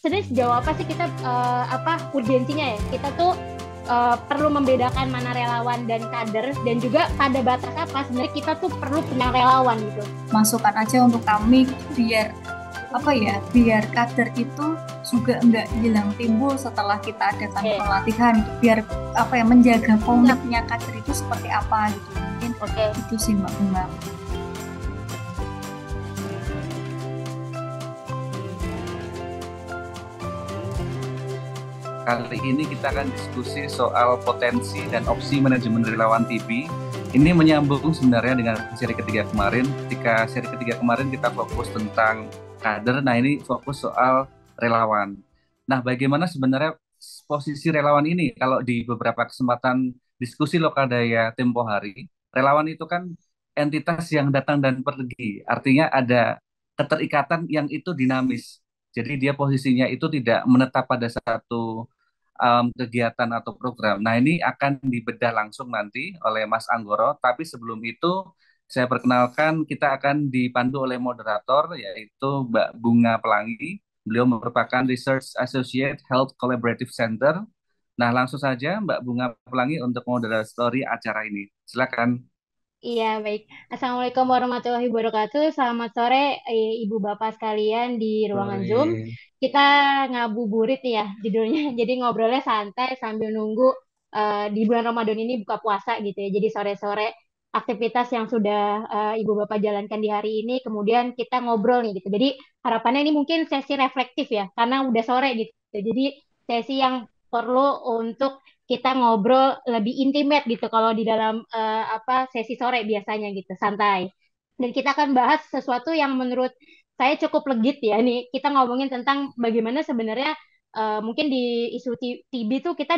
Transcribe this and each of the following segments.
sebenarnya sejauh apa sih kita urgensinya ya? Kita tuh perlu membedakan mana relawan dan kader, dan juga pada batas apa sebenarnya kita tuh perlu punya relawan gitu. Masukan aja untuk kami biar apa ya, biar kader itu juga nggak hilang timbul setelah kita adakan Oke, pelatihan, biar apa ya, menjaga siap. komitnya kader itu seperti apa gitu. Mungkin Oke. itu sih Mbak Bunga. Kali ini kita akan diskusi soal potensi dan opsi manajemen relawan TB. Ini menyambung sebenarnya dengan seri ketiga kemarin. Ketika seri ketiga kemarin kita fokus tentang kader, nah ini fokus soal relawan. Nah, bagaimana sebenarnya posisi relawan ini? Kalau di beberapa kesempatan diskusi lokal daya tempo hari, relawan itu kan entitas yang datang dan pergi. Artinya ada keterikatan yang itu dinamis. Jadi dia posisinya itu tidak menetap pada satu kegiatan atau program. Nah, ini akan dibedah langsung nanti oleh Mas Anggoro, tapi sebelum itu saya perkenalkan kita akan dipandu oleh moderator yaitu Mbak Bunga Pelangi. Beliau merupakan Research Associate Health Collaborative Center. Nah, langsung saja Mbak Bunga Pelangi untuk moderatori acara ini. Silakan. Iya, baik. Assalamualaikum warahmatullahi wabarakatuh. Selamat sore, Ibu Bapak sekalian di ruangan Zoom. Sore. Kita ngabuburit nih ya judulnya. Jadi ngobrolnya santai sambil nunggu di bulan Ramadan ini buka puasa gitu ya. Jadi sore-sore aktivitas yang sudah Ibu Bapak jalankan di hari ini, kemudian kita ngobrol nih gitu. Jadi harapannya ini mungkin sesi reflektif ya, karena udah sore gitu. Jadi sesi yang perlu untuk kita ngobrol lebih intimate gitu kalau di dalam sesi sore biasanya gitu, santai. Dan kita akan bahas sesuatu yang menurut saya cukup legit ya. Nih, kita ngomongin tentang bagaimana sebenarnya mungkin di isu TB tuh kita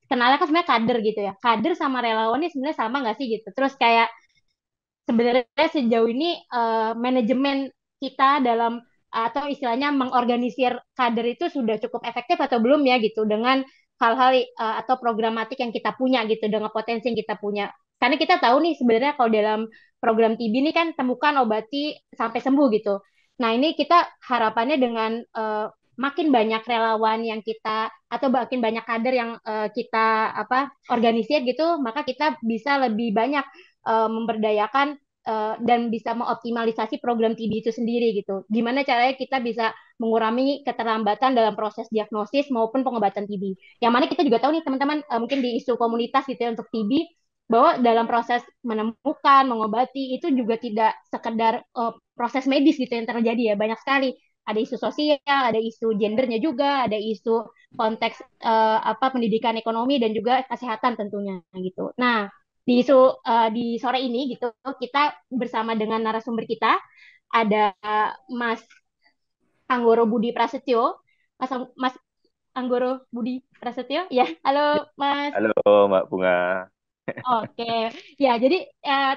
kenalnya kan sebenarnya kader gitu ya. Kader sama relawan ini sebenarnya sama nggak sih gitu. Terus kayak sebenarnya sejauh ini manajemen kita dalam atau istilahnya mengorganisir kader itu sudah cukup efektif atau belum ya gitu dengan hal-hal atau programatik yang kita punya gitu dengan potensi yang kita punya. Karena kita tahu nih sebenarnya kalau dalam program TB ini kan temukan obati sampai sembuh gitu. Nah, ini kita harapannya dengan makin banyak relawan yang kita atau makin banyak kader yang kita organisir gitu, maka kita bisa lebih banyak memberdayakan dan bisa mengoptimalisasi program TB itu sendiri gitu. Gimana caranya kita bisa mengurangi keterlambatan dalam proses diagnosis maupun pengobatan TB. Yang mana kita juga tahu nih teman-teman, mungkin di isu komunitas gitu ya untuk TB, bahwa dalam proses menemukan, mengobati itu juga tidak sekedar proses medis gitu yang terjadi ya, banyak sekali. Ada isu sosial, ada isu gendernya juga, ada isu konteks pendidikan ekonomi dan juga kesehatan tentunya gitu. Nah, di sore ini gitu kita bersama dengan narasumber kita ada Mas Anggoro Budi Prasetyo. Mas Anggoro Budi Prasetyo, ya. Halo Mas. Halo Mbak Bunga. Oke, ya jadi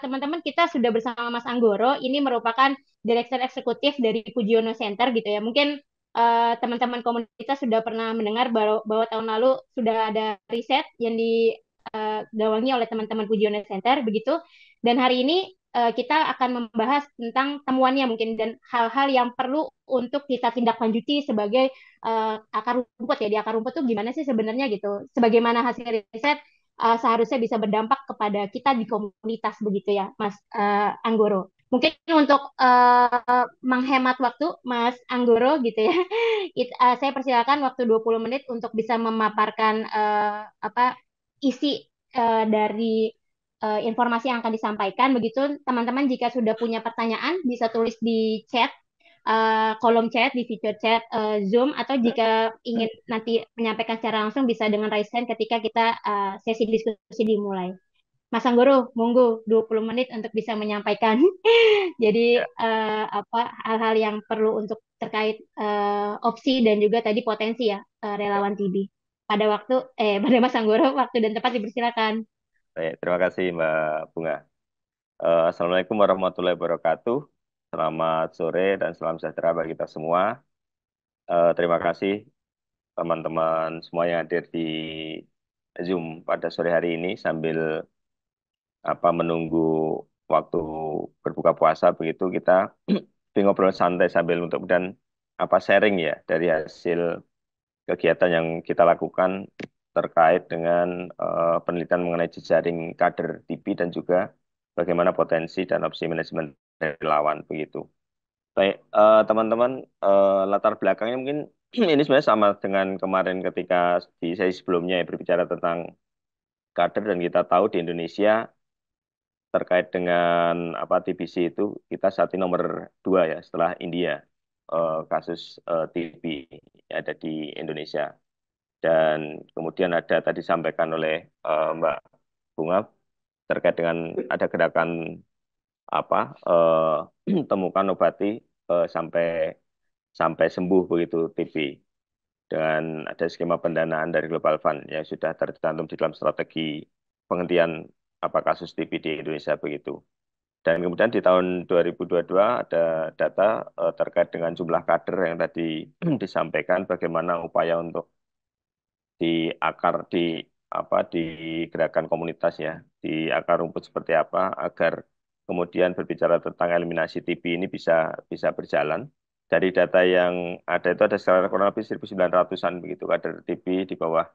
teman-teman kita sudah bersama Mas Anggoro. Ini merupakan Direktur Eksekutif dari Pujiono Center gitu ya. Mungkin teman-teman komunitas sudah pernah mendengar bahwa tahun lalu sudah ada riset yang digawangi oleh teman-teman Pujiono Center begitu. Dan hari ini kita akan membahas tentang temuannya mungkin dan hal-hal yang perlu untuk kita tindak lanjuti sebagai akar rumput ya. Di akar rumput tuh gimana sih sebenarnya gitu. Sebagaimana hasil riset seharusnya bisa berdampak kepada kita di komunitas begitu ya, Mas Anggoro. Mungkin untuk menghemat waktu, Mas Anggoro gitu ya, saya persilakan waktu 20 menit untuk bisa memaparkan isi dari informasi yang akan disampaikan. Begitu, teman-teman jika sudah punya pertanyaan bisa tulis di chat kolom chat di fitur chat Zoom, atau jika ingin nanti menyampaikan secara langsung bisa dengan raise hand ketika kita sesi diskusi dimulai. Mas Anggoro, monggo 20 menit untuk bisa menyampaikan. Jadi Ya, hal-hal yang perlu untuk terkait opsi dan juga tadi potensi ya ya. relawan TB. Pada waktu pada Mas Anggoro waktu dan tempat dipersilakan. Baik, terima kasih Mbak Bunga. Assalamualaikum warahmatullahi wabarakatuh. Selamat sore dan salam sejahtera bagi kita semua. Terima kasih teman-teman semua yang hadir di Zoom pada sore hari ini sambil menunggu waktu berbuka puasa begitu kita ngobrol santai sambil untuk dan apa sharing ya dari hasil kegiatan yang kita lakukan terkait dengan penelitian mengenai jejaring kader TB dan juga bagaimana potensi dan opsi manajemen relawan begitu. Baik, teman-teman, latar belakangnya mungkin ini sebenarnya sama dengan kemarin ketika di sesi sebelumnya ya, berbicara tentang kader dan kita tahu di Indonesia terkait dengan apa TBC itu kita saat ini nomor 2 ya setelah India kasus TB yang ada di Indonesia. Dan kemudian ada tadi disampaikan oleh Mbak Bunga terkait dengan ada gerakan apa temukan obati sampai sampai sembuh begitu TB dan ada skema pendanaan dari Global Fund yang sudah tercantum di dalam strategi penghentian apa kasus TB di Indonesia begitu. Dan kemudian di tahun 2022 ada data terkait dengan jumlah kader yang tadi disampaikan bagaimana upaya untuk di akar di apa di gerakan komunitas ya di akar rumput seperti apa agar kemudian berbicara tentang eliminasi TB ini bisa bisa berjalan. Dari data yang ada itu ada sekitar kurang lebih 1.900-an begitu kader TB di bawah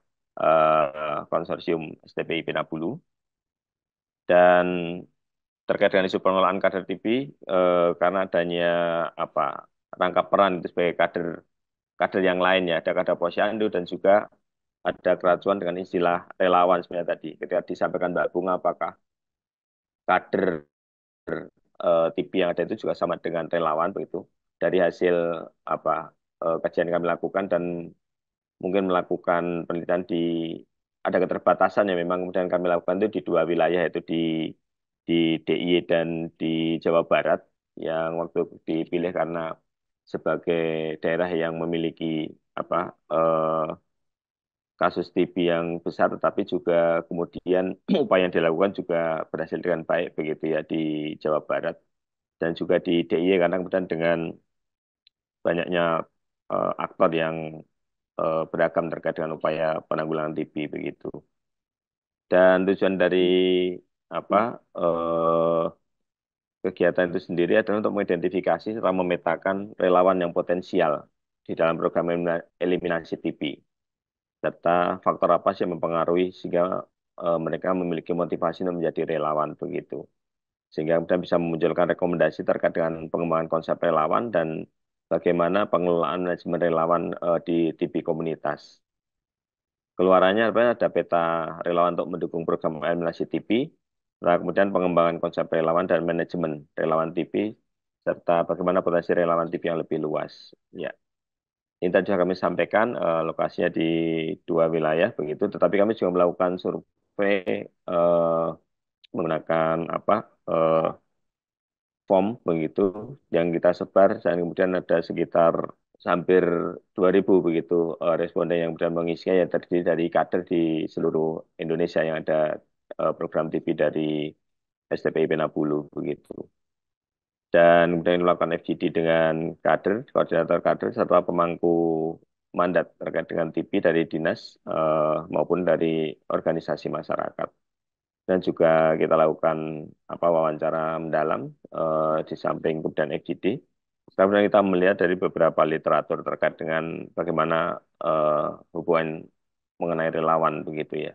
konsorsium STPI Penabulu. Dan terkait dengan isu pengelolaan kader TB karena adanya apa rangkap peran itu sebagai kader kader yang lain ya ada kader posyandu dan juga ada keracuan dengan istilah relawan sebenarnya tadi ketika disampaikan Mbak Bunga apakah kader TB yang ada itu juga sama dengan relawan begitu dari hasil apa kajian yang kami lakukan dan mungkin melakukan penelitian di ada keterbatasan yang memang kemudian kami lakukan itu di 2 wilayah yaitu di DIY dan di Jawa Barat yang waktu dipilih karena sebagai daerah yang memiliki apa kasus TB yang besar tetapi juga kemudian upaya yang dilakukan juga berhasil dengan baik begitu ya di Jawa Barat dan juga di DIY karena kemudian dengan banyaknya aktor yang beragam terkait dengan upaya penanggulangan TB begitu. Dan tujuan dari apa kegiatan itu sendiri adalah untuk mengidentifikasi serta memetakan relawan yang potensial di dalam program eliminasi TB serta faktor apa sih yang mempengaruhi sehingga mereka memiliki motivasi untuk menjadi relawan begitu. Sehingga kemudian bisa memunculkan rekomendasi terkait dengan pengembangan konsep relawan dan bagaimana pengelolaan manajemen relawan di TB komunitas. Keluarannya ada peta relawan untuk mendukung program eliminasi TB, nah, kemudian pengembangan konsep relawan dan manajemen relawan TB, serta bagaimana potensi relawan TB yang lebih luas. Ya, ini tadi juga kami sampaikan lokasinya di 2 wilayah begitu, tetapi kami juga melakukan survei menggunakan apa form begitu yang kita sebar dan kemudian ada sekitar hampir 2.000 begitu responden yang kemudian mengisinya yang terdiri dari kader di seluruh Indonesia yang ada program TV dari STPI Penabulu begitu. Dan kemudian melakukan FGD dengan kader, koordinator kader, serta pemangku mandat terkait dengan TV dari dinas maupun dari organisasi masyarakat. Dan juga kita lakukan apa wawancara mendalam di samping kemudian FGD. Kemudian kita melihat dari beberapa literatur terkait dengan bagaimana hubungan mengenai relawan begitu ya.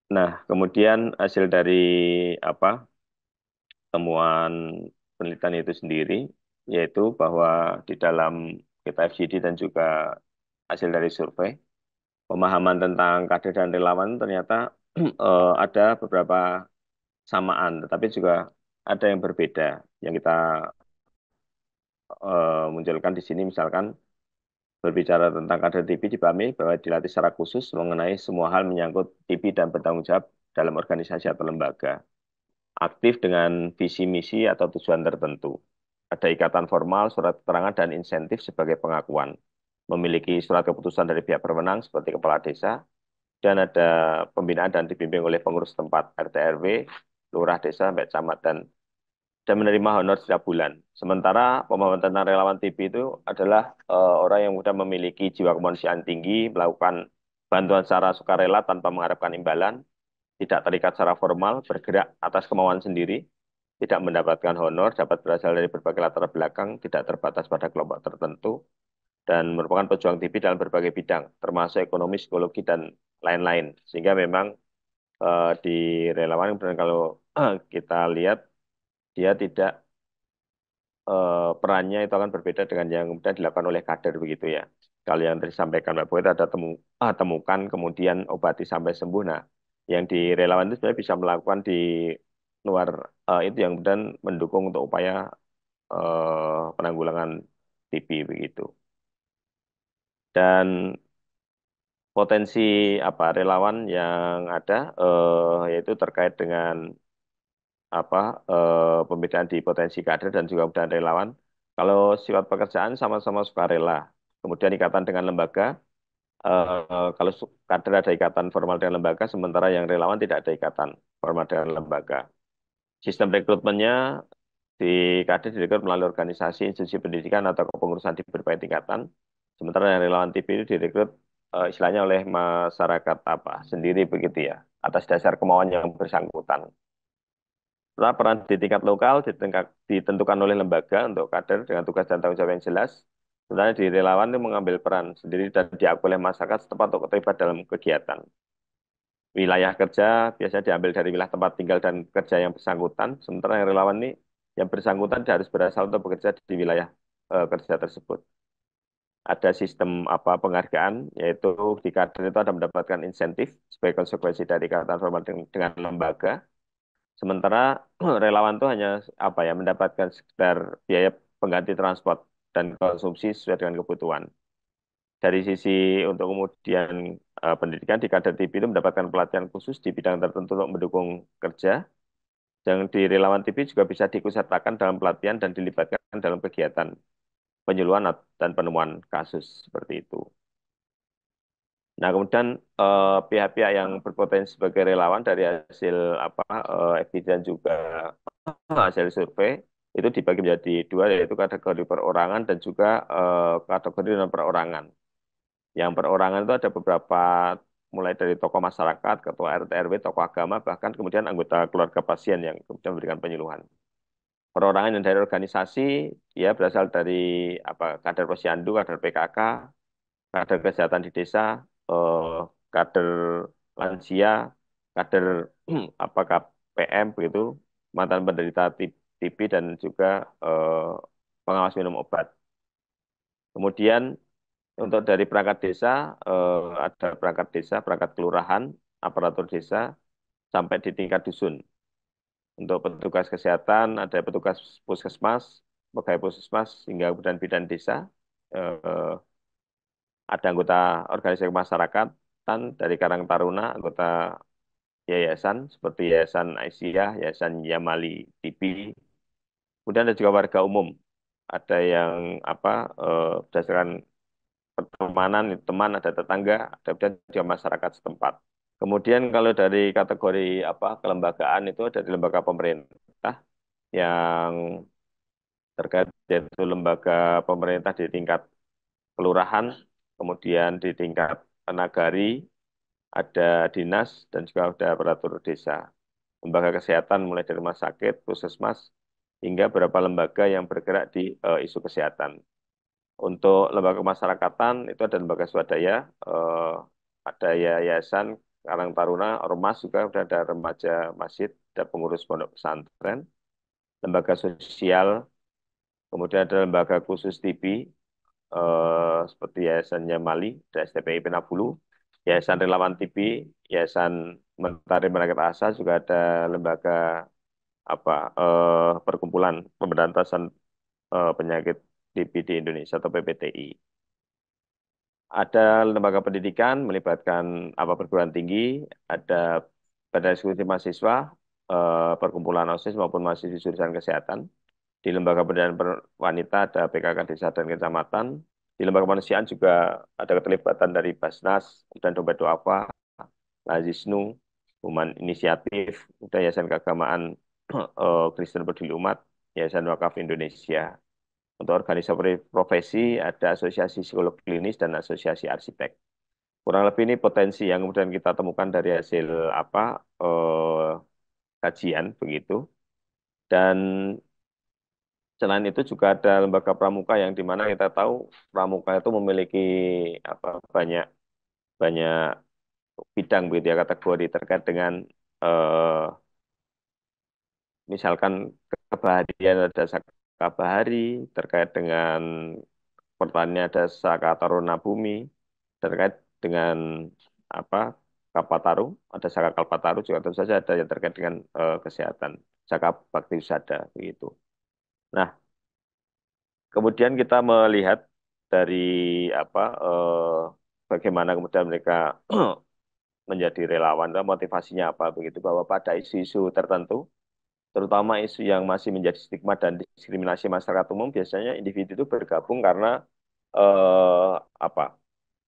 Nah, kemudian hasil dari apa temuan penelitian itu sendiri yaitu bahwa di dalam kita FGD dan juga hasil dari survei pemahaman tentang kader dan relawan ternyata ada beberapa samaan, tetapi juga ada yang berbeda yang kita munculkan di sini misalkan berbicara tentang kader TB dipahami bahwa dilatih secara khusus mengenai semua hal menyangkut TB dan bertanggung jawab dalam organisasi atau lembaga. Aktif dengan visi misi atau tujuan tertentu. Ada ikatan formal, surat keterangan, dan insentif sebagai pengakuan. Memiliki surat keputusan dari pihak berwenang seperti kepala desa, dan ada pembinaan dan dibimbing oleh pengurus tempat RT RW, lurah desa, sampai camat, dan menerima honor setiap bulan. Sementara pemahaman tentang relawan TB itu adalah orang yang mudah memiliki jiwa kemanusiaan tinggi, melakukan bantuan secara sukarela tanpa mengharapkan imbalan, tidak terikat secara formal, bergerak atas kemauan sendiri, tidak mendapatkan honor, dapat berasal dari berbagai latar belakang, tidak terbatas pada kelompok tertentu, dan merupakan pejuang TB dalam berbagai bidang, termasuk ekonomi, psikologi, dan lain-lain. Sehingga memang di relawan, dan kalau kita lihat, dia tidak perannya itu akan berbeda dengan yang kemudian dilakukan oleh kader begitu ya. Kalau yang tadi disampaikan Mbak Boy itu ada temukan, kemudian obati sampai sembuh. Nah, yang di relawan itu sebenarnya bisa melakukan di luar itu yang kemudian mendukung untuk upaya penanggulangan TB begitu. Dan potensi apa relawan yang ada yaitu terkait dengan apa pembedaan di potensi kader dan juga kemudian relawan. Kalau sifat pekerjaan sama-sama sukarela, kemudian ikatan dengan lembaga. Kalau kader ada ikatan formal dengan lembaga, sementara yang relawan tidak ada ikatan formal dengan lembaga. Sistem rekrutmennya di kader direkrut melalui organisasi, institusi pendidikan atau kepengurusan di berbagai tingkatan. Sementara yang relawan TB itu direkrut istilahnya oleh masyarakat apa sendiri begitu ya, atas dasar kemauan yang bersangkutan. Setelah peran di tingkat lokal ditentukan oleh lembaga untuk kader dengan tugas dan tanggung jawab yang jelas. Sebenarnya di relawan itu mengambil peran sendiri dan diakui oleh masyarakat setempat untuk terlibat dalam kegiatan. Wilayah kerja biasanya diambil dari wilayah tempat tinggal dan kerja yang bersangkutan. Sementara yang relawan ini yang bersangkutan dia harus berasal untuk bekerja di wilayah kerja tersebut. Ada sistem apa penghargaan, yaitu di kader itu ada mendapatkan insentif sebagai konsekuensi dari ikatan formal dengan lembaga. Sementara relawan itu hanya apa ya mendapatkan sekedar biaya pengganti transport dan konsumsi sesuai dengan kebutuhan. Dari sisi untuk kemudian pendidikan di kader TB itu mendapatkan pelatihan khusus di bidang tertentu untuk mendukung kerja. Yang di relawan TB juga bisa diikutsertakan dalam pelatihan dan dilibatkan dalam kegiatan penyuluhan dan penemuan kasus seperti itu. Nah, kemudian pihak-pihak yang berpotensi sebagai relawan dari hasil apa evidence juga hasil survei itu dibagi menjadi dua, yaitu kategori perorangan dan juga kategori non perorangan. Yang perorangan itu ada beberapa, mulai dari tokoh masyarakat, ketua RT RW, tokoh agama, bahkan kemudian anggota keluarga pasien yang kemudian memberikan penyuluhan. Perorangan yang dari organisasi, dia berasal dari apa kader posyandu, kader PKK, kader kesehatan di desa, eh, kader lansia, kader apa KPM begitu, mantan penderita TB dan juga pengawas minum obat. Kemudian untuk dari perangkat desa ada perangkat desa, perangkat kelurahan, aparatur desa sampai di tingkat dusun. Untuk petugas kesehatan ada petugas puskesmas, pegawai puskesmas hingga kemudian bidan desa. Eh, ada anggota organisasi kemasyarakatan dari Karang Taruna, anggota yayasan seperti Yayasan Aisyah, Yayasan Yamali TB. Kemudian ada juga warga umum. Ada yang apa berdasarkan pertemanan, teman, ada tetangga, ada kemudian juga masyarakat setempat. Kemudian kalau dari kategori apa kelembagaan itu ada di lembaga pemerintah yang terkait yaitu lembaga pemerintah di tingkat kelurahan, kemudian di tingkat nagari, ada dinas, dan juga ada aparatur desa. Lembaga kesehatan mulai dari rumah sakit, puskesmas, hingga beberapa lembaga yang bergerak di isu kesehatan. Untuk lembaga kemasyarakatan itu ada lembaga swadaya, ada yayasan Karang Taruna, ormas juga, sudah ada remaja masjid, ada pengurus pondok pesantren, lembaga sosial, kemudian ada lembaga khusus TB, seperti Yayasan Yamali, ada STPI Penabulu, Yayasan Relawan TB, Yayasan Mentari Merakit Asa, juga ada lembaga apa perkumpulan pemberantasan penyakit TB di Indonesia atau PPTI. Ada lembaga pendidikan melibatkan apa perguruan tinggi, ada Badan Eksekutif Mahasiswa, perkumpulan OSIS maupun mahasiswa jurusan kesehatan. Di lembaga pendidikan wanita ada PKK Desa dan Kecamatan. Di lembaga kemanusiaan juga ada keterlibatan dari Basnas dan Dompet Duafa, Lazisnu, Human Inisiatif, dan Yayasan Keagamaan Kristen Peduli Umat, Yayasan Wakaf Indonesia. Untuk organisasi profesi ada Asosiasi Psikolog Klinis dan Asosiasi Arsitek. Kurang lebih ini potensi yang kemudian kita temukan dari hasil apa kajian begitu. Dan selain itu juga ada lembaga pramuka yang di mana kita tahu pramuka itu memiliki apa banyak banyak bidang begitu ya kategori terkait dengan eh, misalkan kebaharian ada saka bahari, terkait dengan pertanian ada saka taruna bumi, terkait dengan apa Kalpataru, ada saka Kalpataru juga tentu saja ada yang terkait dengan kesehatan, saka bakti wisata begitu. Nah, kemudian kita melihat dari apa bagaimana kemudian mereka menjadi relawan, dan motivasinya apa begitu bahwa pada isu-isu tertentu, terutama isu yang masih menjadi stigma dan diskriminasi masyarakat umum, biasanya individu itu bergabung karena eh, apa?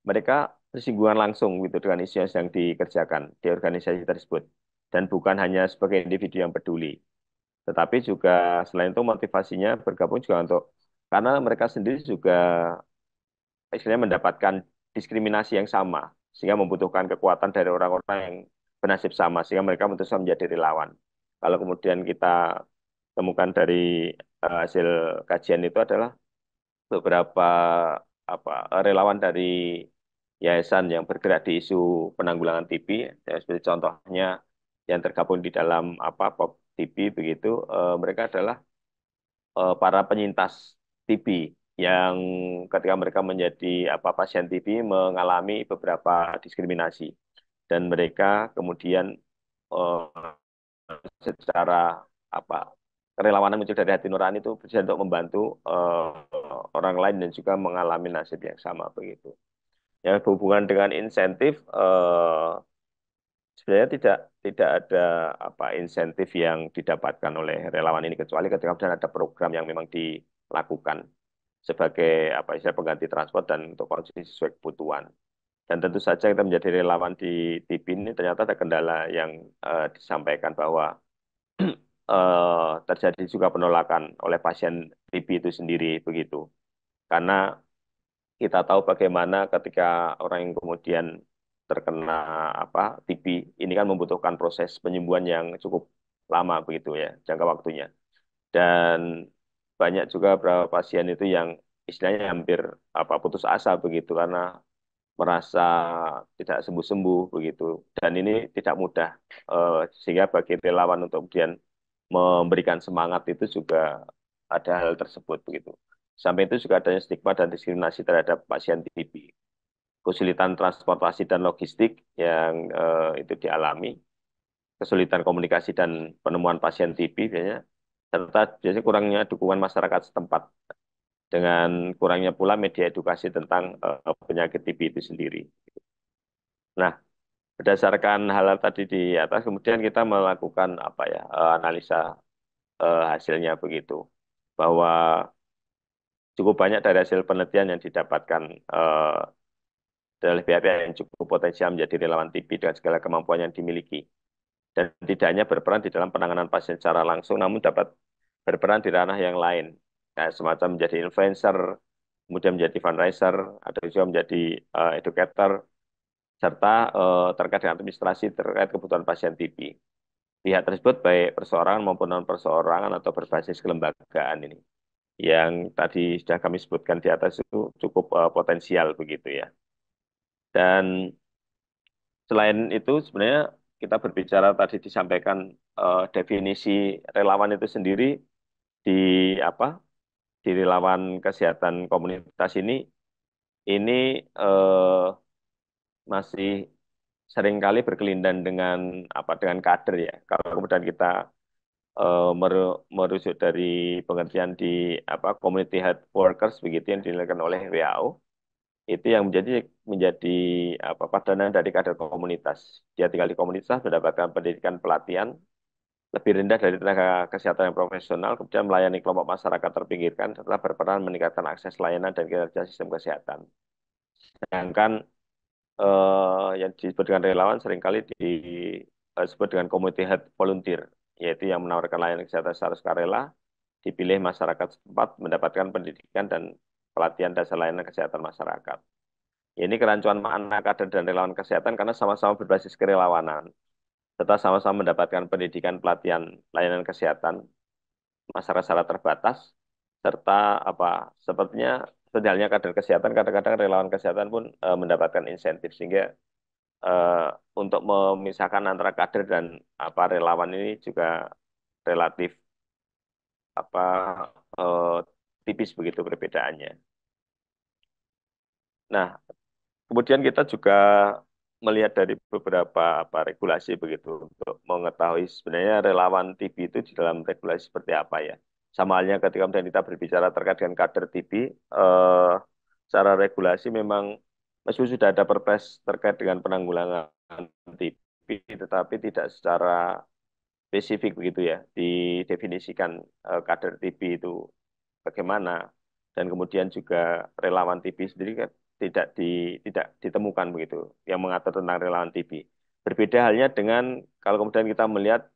Mereka bersinggungan langsung gitu dengan isu yang sedang dikerjakan di organisasi tersebut, dan bukan hanya sebagai individu yang peduli, tetapi juga selain itu motivasinya bergabung juga untuk karena mereka sendiri juga istilahnya mendapatkan diskriminasi yang sama, sehingga membutuhkan kekuatan dari orang-orang yang bernasib sama, sehingga mereka memutuskan menjadi relawan. Kalau kemudian kita temukan dari hasil kajian itu adalah beberapa relawan dari yayasan yang bergerak di isu penanggulangan TB, ya, seperti contohnya yang tergabung di dalam POP TB begitu, mereka adalah para penyintas TB yang ketika mereka menjadi pasien TB mengalami beberapa diskriminasi, dan mereka kemudian eh, secara apa kerelawanan muncul dari hati nurani itu bisa untuk membantu orang lain dan juga mengalami nasib yang sama begitu. Ya, berhubungan dengan insentif, sebenarnya tidak ada insentif yang didapatkan oleh relawan ini kecuali ketika kemudian ada program yang memang dilakukan sebagai istilah pengganti transport dan untuk konsumsi sesuai kebutuhan. Dan tentu saja kita menjadi relawan di TIP ini ternyata ada kendala yang disampaikan bahwa terjadi juga penolakan oleh pasien TB itu sendiri begitu. Karena kita tahu bagaimana ketika orang yang kemudian terkena TB ini kan membutuhkan proses penyembuhan yang cukup lama begitu ya, jangka waktunya. Dan banyak juga beberapa pasien itu yang istilahnya hampir putus asa begitu karena merasa tidak sembuh-sembuh begitu. Dan ini tidak mudah, sehingga bagi relawan untuk kemudian memberikan semangat itu juga ada hal tersebut begitu. Sampai itu juga adanya stigma dan diskriminasi terhadap pasien TB, kesulitan transportasi dan logistik yang itu dialami, kesulitan komunikasi dan penemuan pasien TB biasanya, serta biasanya kurangnya dukungan masyarakat setempat dengan kurangnya pula media edukasi tentang penyakit TB itu sendiri. Nah, berdasarkan hal tadi di atas, kemudian kita melakukan analisa hasilnya begitu, bahwa cukup banyak dari hasil penelitian yang didapatkan dari pihak-pihak yang cukup potensial menjadi relawan TB dengan segala kemampuan yang dimiliki. Dan tidak hanya berperan di dalam penanganan pasien secara langsung, namun dapat berperan di ranah yang lain. Nah, semacam menjadi influencer, kemudian menjadi fundraiser, atau juga menjadi educator, serta terkait dengan administrasi terkait kebutuhan pasien TB. Pihak tersebut baik perseorangan maupun non perseorangan atau berbasis kelembagaan ini, yang tadi sudah kami sebutkan di atas itu cukup potensial begitu ya. Dan selain itu sebenarnya kita berbicara tadi disampaikan definisi relawan itu sendiri di apa di relawan kesehatan komunitas ini eh, masih seringkali berkelindan dengan dengan kader ya. Kalau kemudian kita merujuk dari pengertian di community health workers begitu yang dilakukan oleh WHO, itu yang menjadi menjadi padanan dari kader komunitas. Dia tinggal di komunitas, mendapatkan pendidikan pelatihan lebih rendah dari tenaga kesehatan yang profesional, kemudian melayani kelompok masyarakat terpinggirkan serta berperan meningkatkan akses layanan dan kinerja sistem kesehatan. Sedangkan yang disebut dengan relawan seringkali disebut dengan community health volunteer, yaitu yang menawarkan layanan kesehatan secara sukarela, dipilih masyarakat setempat, mendapatkan pendidikan dan pelatihan dasar layanan kesehatan masyarakat. Ini kerancuan makna kader dan relawan kesehatan karena sama-sama berbasis kerelawanan, serta sama-sama mendapatkan pendidikan pelatihan layanan kesehatan masyarakat secara terbatas, serta apa sepertinya seperti halnya kader kesehatan, kadang-kadang relawan kesehatan pun mendapatkan insentif, sehingga eh, untuk memisahkan antara kader dan apa relawan ini juga relatif apa eh, tipis begitu perbedaannya. Nah, kemudian kita juga melihat dari beberapa apa regulasi begitu untuk mengetahui sebenarnya relawan TB itu di dalam regulasi seperti apa ya. Sama halnya ketika kemudian kita berbicara terkait dengan kader TB, secara regulasi memang meskipun sudah ada perpres terkait dengan penanggulangan TB, tetapi tidak secara spesifik begitu ya, didefinisikan kader TB itu bagaimana, dan kemudian juga relawan TB sendiri kan tidak ditemukan begitu yang mengatur tentang relawan TB. Berbeda halnya dengan kalau kemudian kita melihat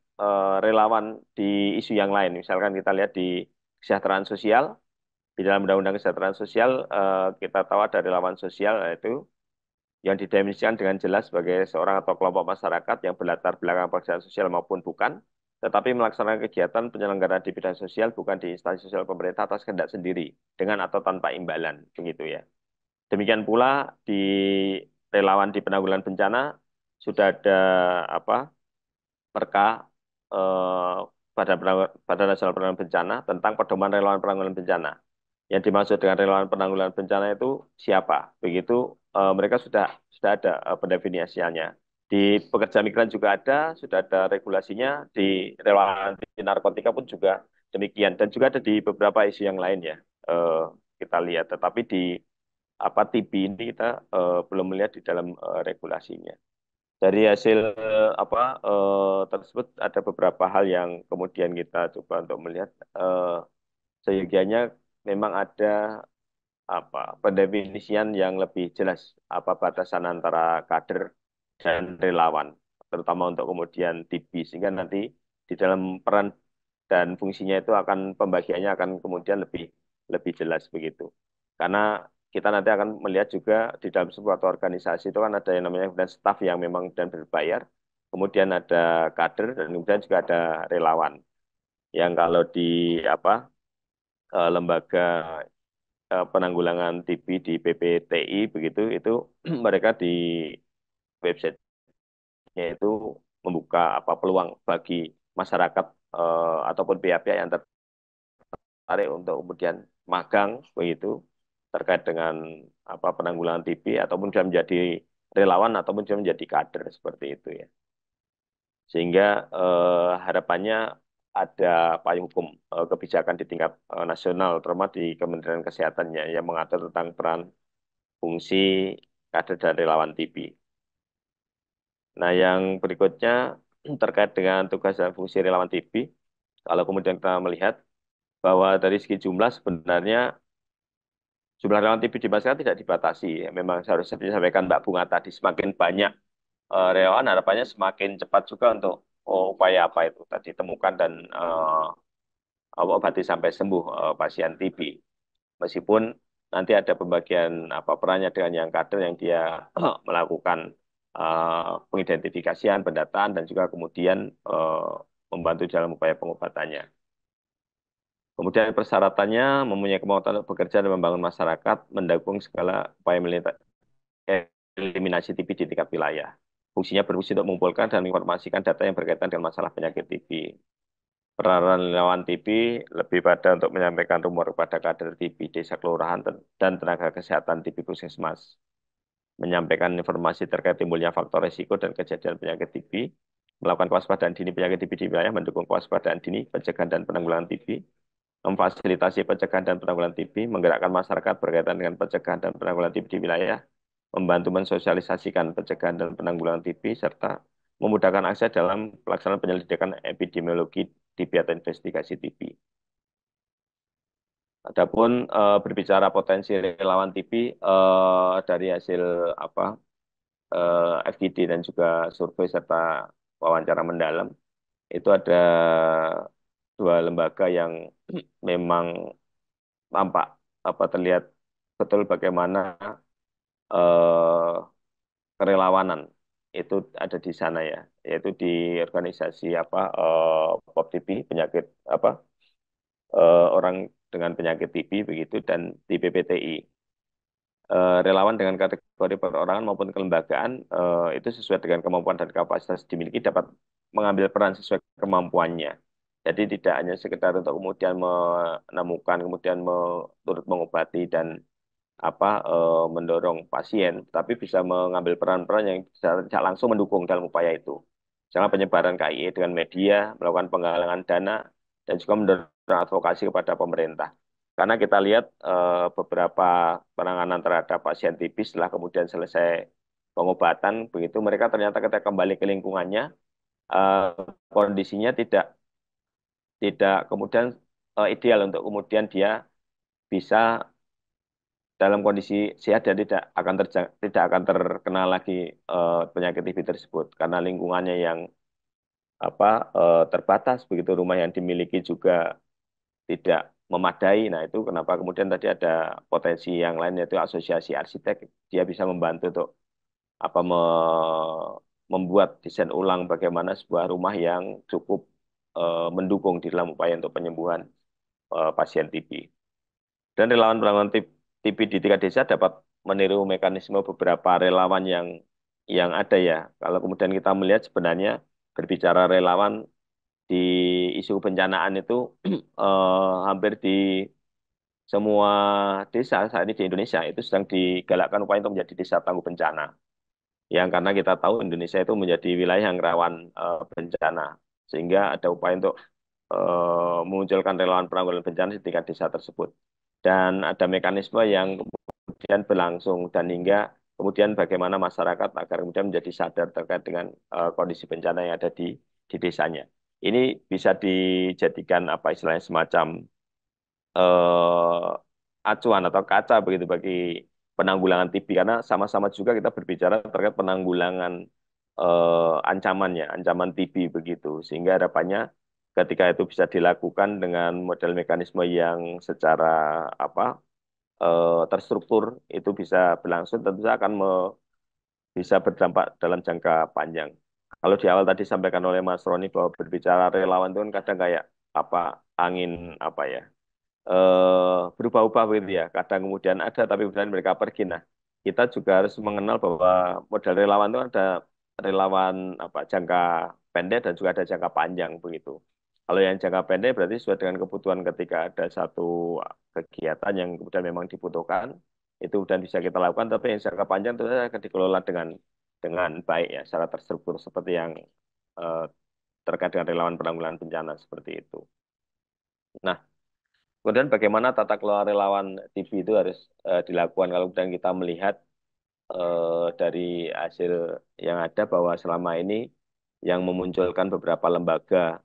relawan di isu yang lain, misalkan kita lihat di kesejahteraan sosial, di dalam Undang-Undang Kesejahteraan Sosial kita tahu ada relawan sosial, yaitu yang didefinisikan dengan jelas sebagai seorang atau kelompok masyarakat yang berlatar belakang pekerjaan sosial maupun bukan, tetapi melaksanakan kegiatan penyelenggaraan di bidang sosial bukan di instansi sosial pemerintah atas kehendak sendiri, dengan atau tanpa imbalan, begitu ya. Demikian pula di relawan di penanggulangan bencana sudah ada apa perka eh, Badan Nasional Penanggulangan Bencana tentang pedoman relawan penanggulangan bencana. Yang dimaksud dengan relawan penanggulangan bencana itu siapa? Begitu mereka sudah ada pendefinisiannya. Di pekerja migran juga ada, sudah ada regulasinya. Di relawan anti narkotika pun juga demikian. Dan juga ada di beberapa isu yang lain ya. Eh, kita lihat. Tetapi di apa TB ini kita belum melihat di dalam regulasinya. Dari hasil tersebut ada beberapa hal yang kemudian kita coba untuk melihat seyogianya memang ada apa pendefinisian yang lebih jelas apa batasan antara kader dan relawan, terutama untuk kemudian TB, sehingga nanti di dalam peran dan fungsinya itu akan pembagiannya akan kemudian lebih lebih jelas begitu. Karena kita nanti akan melihat juga di dalam sebuah organisasi itu kan ada yang namanya dan staf yang memang dan berbayar, kemudian ada kader, dan kemudian juga ada relawan. Yang kalau di apa lembaga penanggulangan TB di PPTI begitu itu mereka di websitenya itu membuka apa peluang bagi masyarakat ataupun pihak-pihak yang tertarik untuk kemudian magang begitu terkait dengan apa penanggulangan TB ataupun sudah menjadi relawan ataupun sudah menjadi kader seperti itu ya. Sehingga harapannya ada payung hukum kebijakan di tingkat nasional, terutama di Kementerian Kesehatannya yang mengatur tentang peran fungsi kader dan relawan TB. Nah, yang berikutnya terkait dengan tugas dan fungsi relawan TB, kalau kemudian kita melihat bahwa dari segi jumlah sebenarnya jumlah relawan TB di masyarakat tidak dibatasi. Memang seharusnya seperti disampaikan Mbak Bunga tadi, semakin banyak relawan harapannya semakin cepat juga untuk upaya apa itu tadi temukan dan obati sampai sembuh pasien TB. Meskipun nanti ada pembagian apa perannya dengan yang kader yang dia melakukan pengidentifikasian, pendataan, dan juga kemudian membantu dalam upaya pengobatannya. Kemudian persyaratannya mempunyai kemampuan untuk bekerja dan membangun masyarakat, mendukung segala upaya eliminasi TB di tingkat wilayah. Fungsinya berfungsi untuk mengumpulkan dan menginformasikan data yang berkaitan dengan masalah penyakit TB. Peranan relawan TB lebih pada untuk menyampaikan rumor kepada kader TB desa kelurahan dan tenaga kesehatan TB puskesmas, menyampaikan informasi terkait timbulnya faktor risiko dan kejadian penyakit TB, melakukan kewaspadaan dini penyakit TB di wilayah, mendukung kewaspadaan dini, pencegahan dan penanggulangan TB, memfasilitasi pencegahan dan penanggulangan TB, menggerakkan masyarakat berkaitan dengan pencegahan dan penanggulangan TB di wilayah, membantu mensosialisasikan pencegahan dan penanggulangan TB, serta memudahkan akses dalam pelaksanaan penyelidikan epidemiologi TB atau investigasi TB. Adapun berbicara potensi relawan TB dari hasil apa FGD dan juga survei serta wawancara mendalam itu ada dua lembaga yang memang tampak apa terlihat betul bagaimana eh, kerelawanan itu ada di sana ya, yaitu di organisasi apa POPTB penyakit apa orang dengan penyakit TB begitu dan di PPTI. Relawan dengan kategori perorangan maupun kelembagaan itu sesuai dengan kemampuan dan kapasitas dimiliki dapat mengambil peran sesuai kemampuannya. Jadi tidak hanya sekedar untuk kemudian menemukan, kemudian turut mengobati dan mendorong pasien, tapi bisa mengambil peran-peran yang bisa tidak langsung mendukung dalam upaya itu. Misalnya penyebaran KIE dengan media, melakukan penggalangan dana, dan juga mendorong advokasi kepada pemerintah. Karena kita lihat beberapa penanganan terhadap pasien TB setelah kemudian selesai pengobatan, begitu mereka ternyata ketika kembali ke lingkungannya, eh, kondisinya tidak tidak kemudian ideal untuk kemudian dia bisa dalam kondisi sehat dan tidak akan terkena lagi penyakit TB tersebut karena lingkungannya yang terbatas begitu, rumah yang dimiliki juga tidak memadai. Nah, itu kenapa kemudian tadi ada potensi yang lain yaitu asosiasi arsitek, dia bisa membantu untuk membuat desain ulang bagaimana sebuah rumah yang cukup mendukung di dalam upaya untuk penyembuhan pasien TB. Dan relawan-relawan TB di tingkat desa dapat meniru mekanisme beberapa relawan yang ada ya. Kalau kemudian kita melihat sebenarnya berbicara relawan di isu kebencanaan itu hampir di semua desa saat ini di Indonesia itu sedang digalakkan upaya untuk menjadi desa tangguh bencana. Yang karena kita tahu Indonesia itu menjadi wilayah yang rawan bencana, sehingga ada upaya untuk memunculkan relawan penanggulangan bencana di tingkat desa tersebut. Dan ada mekanisme yang kemudian berlangsung dan hingga kemudian bagaimana masyarakat agar kemudian menjadi sadar terkait dengan kondisi bencana yang ada di desanya. Ini bisa dijadikan apa istilahnya semacam acuan atau kaca begitu bagi penanggulangan TB karena sama-sama juga kita berbicara terkait penanggulangan ancamannya, ancaman TB begitu. Sehingga harapannya ketika itu bisa dilakukan dengan model mekanisme yang secara terstruktur itu bisa berlangsung tentu saja akan bisa berdampak dalam jangka panjang. Kalau di awal tadi sampaikan oleh Mas Roni bahwa berbicara relawan itu kan kadang kayak apa angin apa ya berubah-ubah begitu ya. Kadang kemudian ada tapi kemudian mereka pergi. Nah, kita juga harus mengenal bahwa model relawan itu ada relawan jangka pendek dan juga ada jangka panjang begitu. Kalau yang jangka pendek berarti sesuai dengan kebutuhan ketika ada satu kegiatan yang kemudian memang dibutuhkan itu dan bisa kita lakukan. Tapi yang jangka panjang itu akan dikelola dengan baik ya, secara terstruktur seperti yang eh, terkait dengan relawan penanggulangan bencana seperti itu. Nah, kemudian bagaimana tata kelola relawan TV itu harus dilakukan kalau kemudian kita melihat dari hasil yang ada bahwa selama ini yang memunculkan beberapa lembaga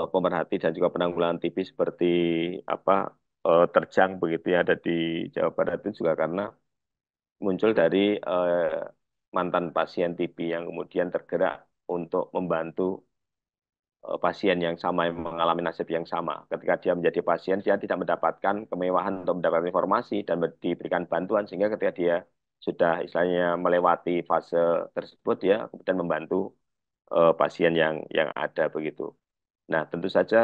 pemerhati dan juga penanggulangan TB seperti apa Terjang begitu ya ada di Jawa Barat itu juga karena muncul dari mantan pasien TB yang kemudian tergerak untuk membantu pasien yang sama yang mengalami nasib yang sama. Ketika dia menjadi pasien, dia tidak mendapatkan kemewahan untuk mendapatkan informasi dan diberikan bantuan sehingga ketika dia sudah istilahnya melewati fase tersebut, dia kemudian membantu pasien yang ada begitu. Nah, tentu saja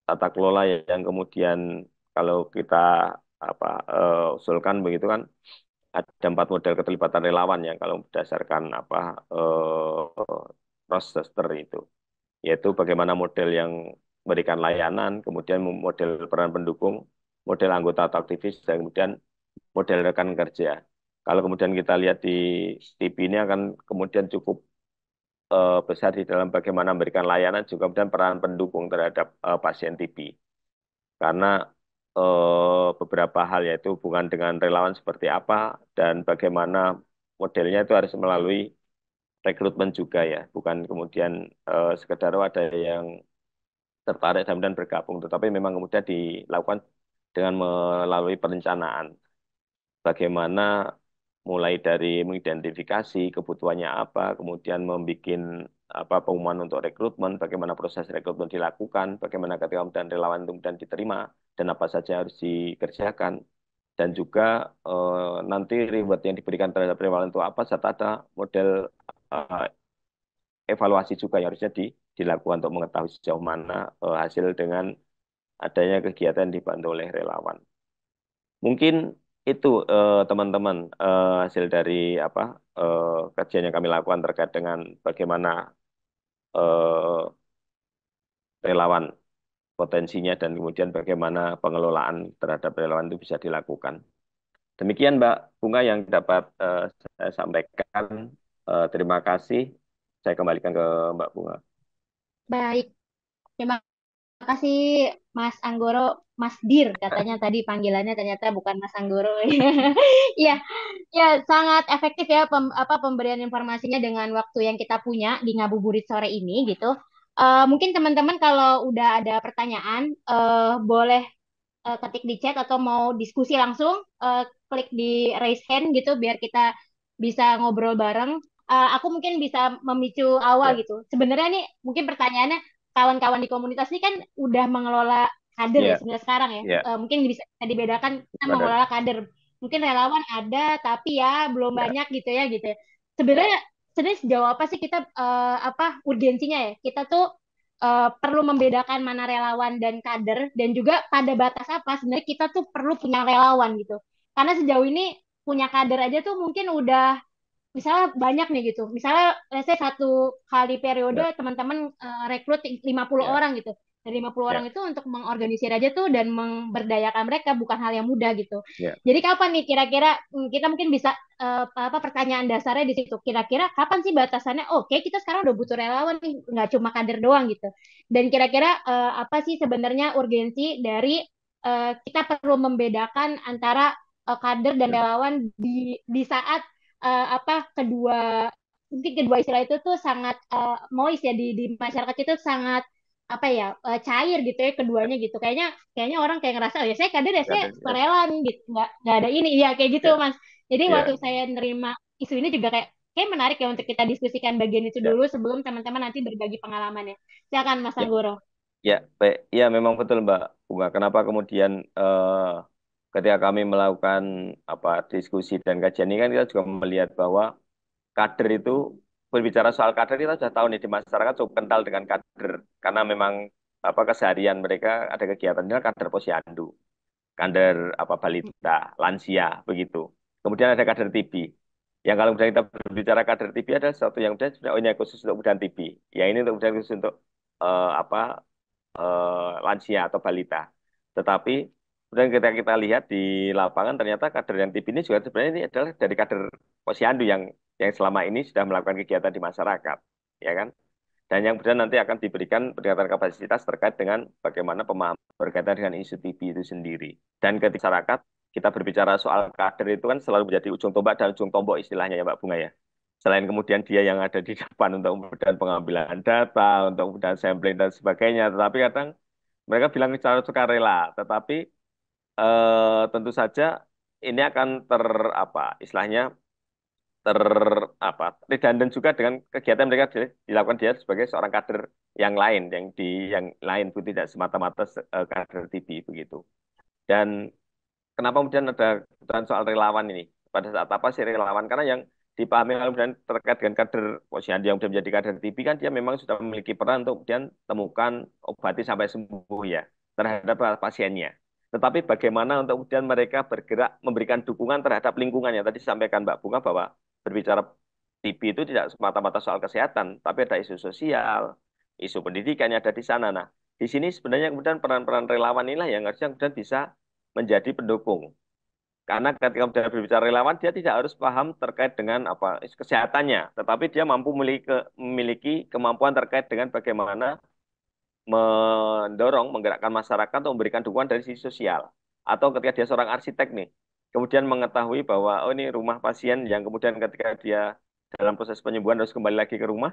tata kelola yang kemudian kalau kita usulkan begitu kan ada 4 model keterlibatan relawan yang kalau berdasarkan roster itu yaitu bagaimana model yang memberikan layanan, kemudian model peran pendukung, model anggota atau aktivis, dan kemudian model rekan kerja. Kalau kemudian kita lihat di TV ini akan kemudian cukup besar di dalam bagaimana memberikan layanan, juga kemudian peran pendukung terhadap pasien TB. Karena beberapa hal yaitu hubungan dengan relawan seperti apa, dan bagaimana modelnya itu harus melalui rekrutmen juga ya, bukan kemudian sekedar ada yang tertarik dan kemudian bergabung, tetapi memang kemudian dilakukan dengan melalui perencanaan. Bagaimana mulai dari mengidentifikasi kebutuhannya apa, kemudian membuat pengumuman untuk rekrutmen, bagaimana proses rekrutmen dilakukan, bagaimana ketika kemudian relawan itu kemudian diterima, dan apa saja harus dikerjakan, dan juga nanti reward yang diberikan terhadap relawan itu apa, serta ada model eh, evaluasi juga yang harusnya dilakukan untuk mengetahui sejauh mana hasil dengan adanya kegiatan dibantu oleh relawan. Mungkin itu teman-teman hasil dari apa kajian yang kami lakukan terkait dengan bagaimana eh, relawan potensinya dan kemudian bagaimana pengelolaan terhadap relawan itu bisa dilakukan. Demikian Mbak Bunga yang dapat saya sampaikan. Terima kasih. Saya kembalikan ke Mbak Bunga. Baik, terima kasih Mas Anggoro, Mas Dir katanya tadi panggilannya ternyata bukan Mas Anggoro. Iya, ya sangat efektif ya pemberian informasinya dengan waktu yang kita punya di ngabuburit sore ini gitu. Mungkin teman-teman kalau udah ada pertanyaan boleh ketik di chat atau mau diskusi langsung klik di raise hand gitu biar kita bisa ngobrol bareng. Aku mungkin bisa memicu awal Ya, gitu. Sebenarnya nih mungkin pertanyaannya kawan-kawan di komunitas ini kan udah mengelola kader ya ya, sebenarnya sekarang ya. ya, Mungkin bisa dibedakan kita benar. mengelola kader. Mungkin relawan ada tapi ya belum Ya, banyak gitu ya gitu. Sebenarnya sebenarnya sejauh apa sih kita apa urgensinya ya? Kita tuh perlu membedakan mana relawan dan kader dan juga pada batas apa sebenarnya kita tuh perlu punya relawan gitu. Karena sejauh ini punya kader aja tuh mungkin udah misalnya banyak nih gitu. Misalnya let's say satu kali periode ya, teman-teman rekrut 50 ya, orang gitu. Dan 50 orang ya, itu untuk mengorganisir aja tuh dan memberdayakan mereka bukan hal yang mudah gitu. ya, Jadi kapan nih kira-kira kita mungkin bisa apa pertanyaan dasarnya di situ. Kira-kira kapan sih batasannya? Oke, kita sekarang udah butuh relawan nih, nggak cuma kader doang gitu. Dan kira-kira apa sih sebenarnya urgensi dari kita perlu membedakan antara kader dan hmm, relawan di saat apa kedua mungkin kedua istilah itu tuh sangat moist ya di masyarakat itu sangat apa ya cair gitu ya keduanya gitu kayaknya kayaknya orang kayak ngerasa oh ya saya kader ya saya ada, ya, sukarelawan gitu nggak ada ini iya kayak gitu ya, mas jadi waktu ya, saya nerima isu ini juga kayak menarik ya untuk kita diskusikan bagian itu ya, dulu sebelum teman-teman nanti berbagi pengalamannya silakan Mas ya, Anggoro. ya, baik, ya memang betul Mbak Bunga. Kenapa kemudian ketika kami melakukan apa diskusi dan kajian ini kan kita juga melihat bahwa kader itu berbicara soal kader kita sudah tahu nih di masyarakat cukup kental dengan kader karena memang apa keseharian mereka ada kegiatannya kader posyandu, kader apa balita, lansia begitu. Kemudian ada kader TB. Yang kalau sudah kita berbicara kader TB adalah sesuatu yang sudah oh, ini khusus untuk kemudian TB. Ya ini untuk kemudian khusus untuk apa lansia atau balita. Tetapi kemudian kita lihat di lapangan ternyata kader yang TB ini juga sebenarnya ini adalah dari kader posyandu yang selama ini sudah melakukan kegiatan di masyarakat, ya kan? Dan yang kemudian nanti akan diberikan peningkatan kapasitas terkait dengan bagaimana pemahaman berkaitan dengan isu TB itu sendiri. Dan ketika masyarakat kita berbicara soal kader itu kan selalu menjadi ujung tombak dan ujung tombok istilahnya ya Mbak Bunga ya. Selain kemudian dia yang ada di depan untuk kemudian pengambilan data, untuk kemudian sampling dan sebagainya, tetapi kadang mereka bilang secara sukarela, tetapi tentu saja ini akan apa istilahnya ter apa redundant juga dengan kegiatan mereka dilakukan dia sebagai seorang kader yang lain yang lain bu tidak semata-mata kader TB begitu. Dan kenapa kemudian ada kebutuhan soal relawan ini? Pada saat apa sih relawan? Karena yang dipahami kalau kemudian terkait dengan kader posyandu yang sudah menjadi kader TB kan dia memang sudah memiliki peran untuk kemudian temukan obati sampai sembuh ya terhadap pasiennya. Tetapi bagaimana untuk kemudian mereka bergerak memberikan dukungan terhadap lingkungannya. Tadi disampaikan Mbak Bunga bahwa berbicara TB itu tidak semata-mata soal kesehatan, tapi ada isu sosial, isu pendidikan yang ada di sana. Nah, di sini sebenarnya kemudian peran-peran relawan inilah yang harusnya kemudian bisa menjadi pendukung. Karena ketika sudah berbicara relawan, dia tidak harus paham terkait dengan apa kesehatannya, tetapi dia mampu memiliki kemampuan terkait dengan bagaimana mendorong, menggerakkan masyarakat untuk memberikan dukungan dari sisi sosial. Atau ketika dia seorang arsitek nih, kemudian mengetahui bahwa oh ini rumah pasien yang kemudian ketika dia dalam proses penyembuhan harus kembali lagi ke rumah,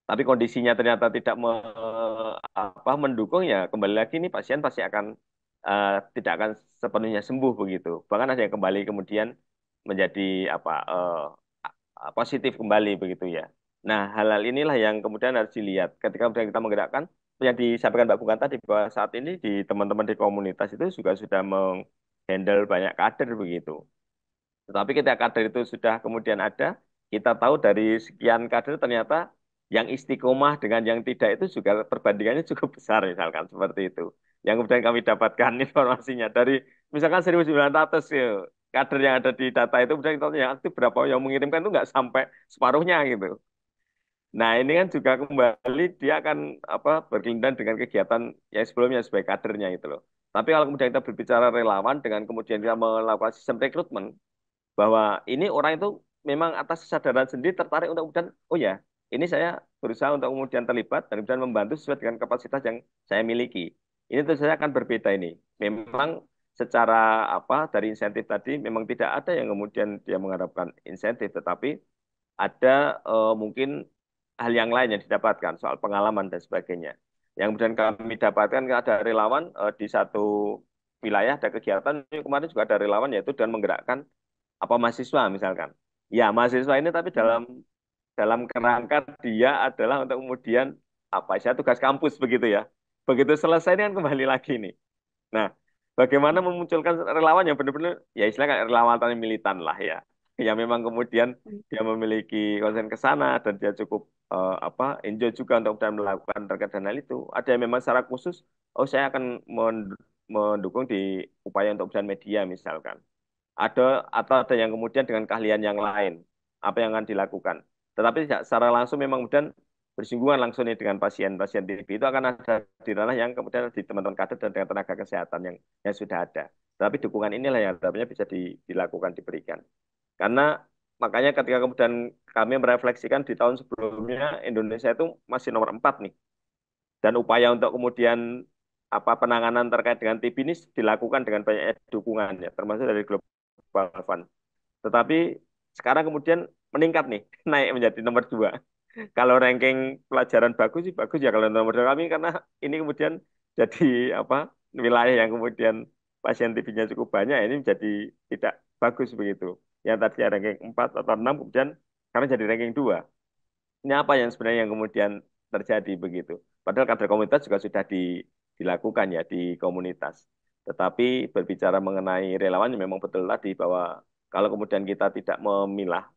tapi kondisinya ternyata tidak mendukung ya kembali lagi nih pasien pasti akan tidak akan sepenuhnya sembuh begitu. Bahkan ada yang kembali kemudian menjadi apa positif kembali begitu ya. Nah, hal-hal inilah yang kemudian harus dilihat ketika kemudian kita menggerakkan yang disampaikan Mbak Bunga tadi bahwa saat ini di teman-teman di komunitas itu juga sudah menghandle banyak kader begitu. Tetapi ketika kader itu sudah kemudian ada, kita tahu dari sekian kader ternyata yang istiqomah dengan yang tidak itu juga perbandingannya cukup besar misalkan seperti itu. yang kemudian kami dapatkan informasinya dari misalkan 1.900 ya, kader yang ada di data itu, kemudian kita yang aktif berapa, yang mengirimkan itu nggak sampai separuhnya gitu. Nah, ini kan juga kembali dia akan apa berkelindan dengan kegiatan yang sebelumnya sebagai kadernya itu loh. Tapi kalau kemudian kita berbicara relawan dengan kemudian kita melakukan sistem rekrutmen, bahwa ini orang itu memang atas kesadaran sendiri tertarik untuk kemudian, oh ya, ini saya berusaha untuk kemudian terlibat dan kemudian membantu sesuai dengan kapasitas yang saya miliki. Ini tentu saja akan berbeda ini. Memang secara apa dari insentif tadi memang tidak ada yang kemudian dia mengharapkan insentif, tetapi ada mungkin hal yang lain yang didapatkan soal pengalaman dan sebagainya. Yang kemudian kami dapatkan ada relawan di satu wilayah ada kegiatan kemarin juga ada relawan yaitu dengan menggerakkan apa mahasiswa misalkan. Ya mahasiswa ini tapi dalam dalam kerangka dia adalah untuk kemudian apa saya tugas kampus begitu ya. Begitu selesai ini kan kembali lagi nih. Nah, bagaimana memunculkan relawan yang benar-benar ya istilahnya kayak relawan tani militan lah ya. Yang memang kemudian dia memiliki konsen ke sana dan dia cukup apa enjoy juga untuk dan melakukan terkait dengan hal itu. Ada yang memang secara khusus, oh saya akan mendukung di upaya untuk perusahaan media misalkan. Ada atau ada yang kemudian dengan keahlian yang lain, apa yang akan dilakukan. Tetapi tidak secara langsung memang kemudian bersinggungan langsung nih dengan pasien-pasien TB itu akan ada di ranah yang kemudian di teman-teman kader dan dengan tenaga kesehatan yang sudah ada. Tapi dukungan inilah yang harapnya bisa dilakukan, diberikan. Karena makanya ketika kemudian kami merefleksikan di tahun sebelumnya Indonesia itu masih nomor 4 nih. Dan upaya untuk kemudian apa penanganan terkait dengan TB ini dilakukan dengan banyak dukungan ya, termasuk dari Global Fund. Tetapi sekarang kemudian meningkat nih, naik menjadi nomor 2. Kalau ranking pelajaran bagus sih bagus ya kalau nomor 2 kami karena ini kemudian jadi apa wilayah yang kemudian pasien TB-nya cukup banyak ini menjadi tidak bagus begitu. Yang tadi ranking 4 atau 6 kemudian karena jadi ranking 2. Ini apa yang sebenarnya yang kemudian terjadi begitu. Padahal kader komunitas juga sudah dilakukan ya di komunitas. Tetapi berbicara mengenai relawan memang betul tadi bahwa kalau kemudian kita tidak memilah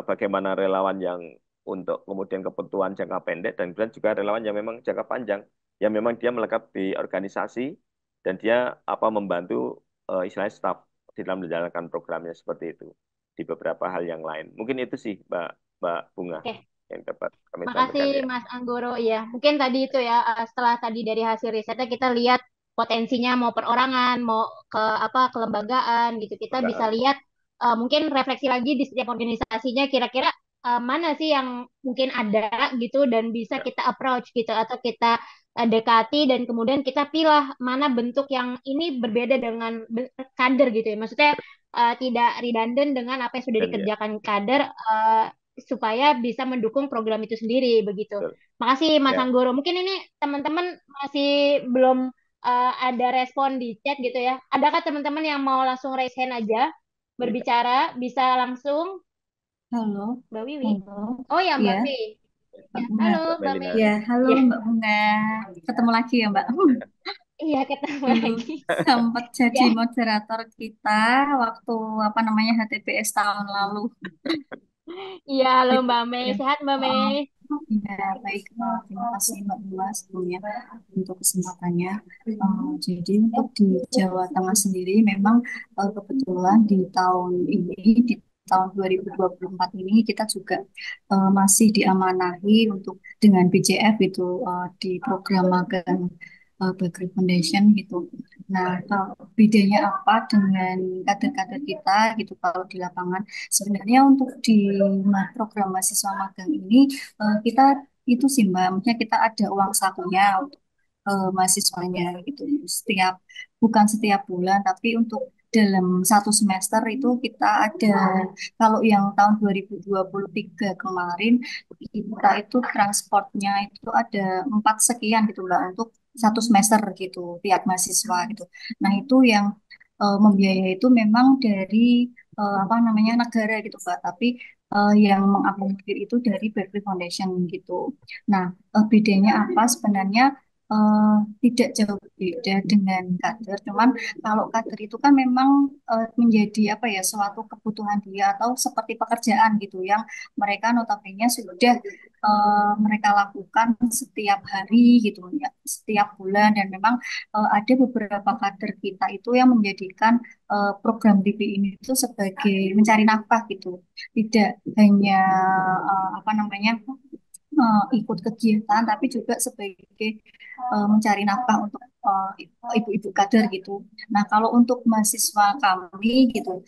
bagaimana relawan yang untuk kemudian kebutuhan jangka pendek dan kemudian juga relawan yang memang jangka panjang, yang memang dia melekat di organisasi dan dia apa membantu istilahnya staff di dalam menjalankan programnya seperti itu di beberapa hal yang lain. Mungkin itu sih Mbak Bunga Oke. yang dapat kami Makasih sampaikan ya. Mas Anggoro. Iya, mungkin tadi itu ya setelah tadi dari hasil risetnya kita lihat potensinya mau perorangan, mau ke apa kelembagaan gitu. Kita bisa Enggak. lihat mungkin refleksi lagi di setiap organisasinya kira-kira mana sih yang mungkin ada gitu dan bisa Ya, kita approach gitu atau kita dekati dan kemudian kita pilih mana bentuk yang ini berbeda dengan kader gitu ya. Maksudnya tidak redundant dengan apa yang sudah dan ya, dikerjakan kader supaya bisa mendukung program itu sendiri begitu. betul. Makasih Mas Ya, Anggoro. Mungkin ini teman-teman masih belum ada respon di chat gitu ya. Adakah teman-teman yang mau langsung raise hand aja iya. berbicara? Bisa langsung Halo, Mbak Wiwi. halo, Oh ya ya, Mbak Wi. Mbak Ya, Bunga. halo Mbak Mbak Melina. Mei. Ya, halo Iya, Mbak Bunga. Ketemu lagi ya Mbak. iya ketemu Dulu lagi. sempat jadi Ya, moderator kita waktu apa namanya HTPS tahun lalu. iya halo Gitu. Mbak Mei. Ya. Sehat Mbak Oh, Mei? ya, baik. Terima kasih Mbak Bunga sebelumnya untuk kesempatannya. Jadi untuk di Jawa Tengah sendiri memang kebetulan di tahun ini, di tahun 2024 ini kita juga masih diamanahi untuk dengan BJF itu di program magang Bakery Foundation gitu. Nah, kalau bedanya apa dengan kader-kader kita gitu kalau di lapangan? Sebenarnya untuk di program mahasiswa magang ini kita itu sih Mbak, maksudnya kita ada uang sakunya untuk mahasiswanya gitu. Setiap bukan setiap bulan, tapi untuk dalam satu semester itu kita ada kalau yang tahun 2023 kemarin kita itu transportnya itu ada 4 sekian gitu Mbak untuk satu semester gitu tiap mahasiswa gitu. Nah itu yang membiayai itu memang dari apa namanya negara gitu Mbak, tapi yang mengakomodir itu dari Berkeley Foundation gitu. Nah bedanya apa sebenarnya? eh, tidak jauh beda dengan kader. Cuman kalau kader itu kan memang menjadi apa ya suatu kebutuhan dia atau seperti pekerjaan gitu yang mereka notabene sudah mereka lakukan setiap hari gitu ya, setiap bulan dan memang ada beberapa kader kita itu yang menjadikan program TV ini itu sebagai mencari nafkah gitu. Tidak hanya apa namanya ikut kegiatan, tapi juga sebagai mencari nafkah untuk ibu-ibu kader gitu. Nah, kalau untuk mahasiswa kami gitu,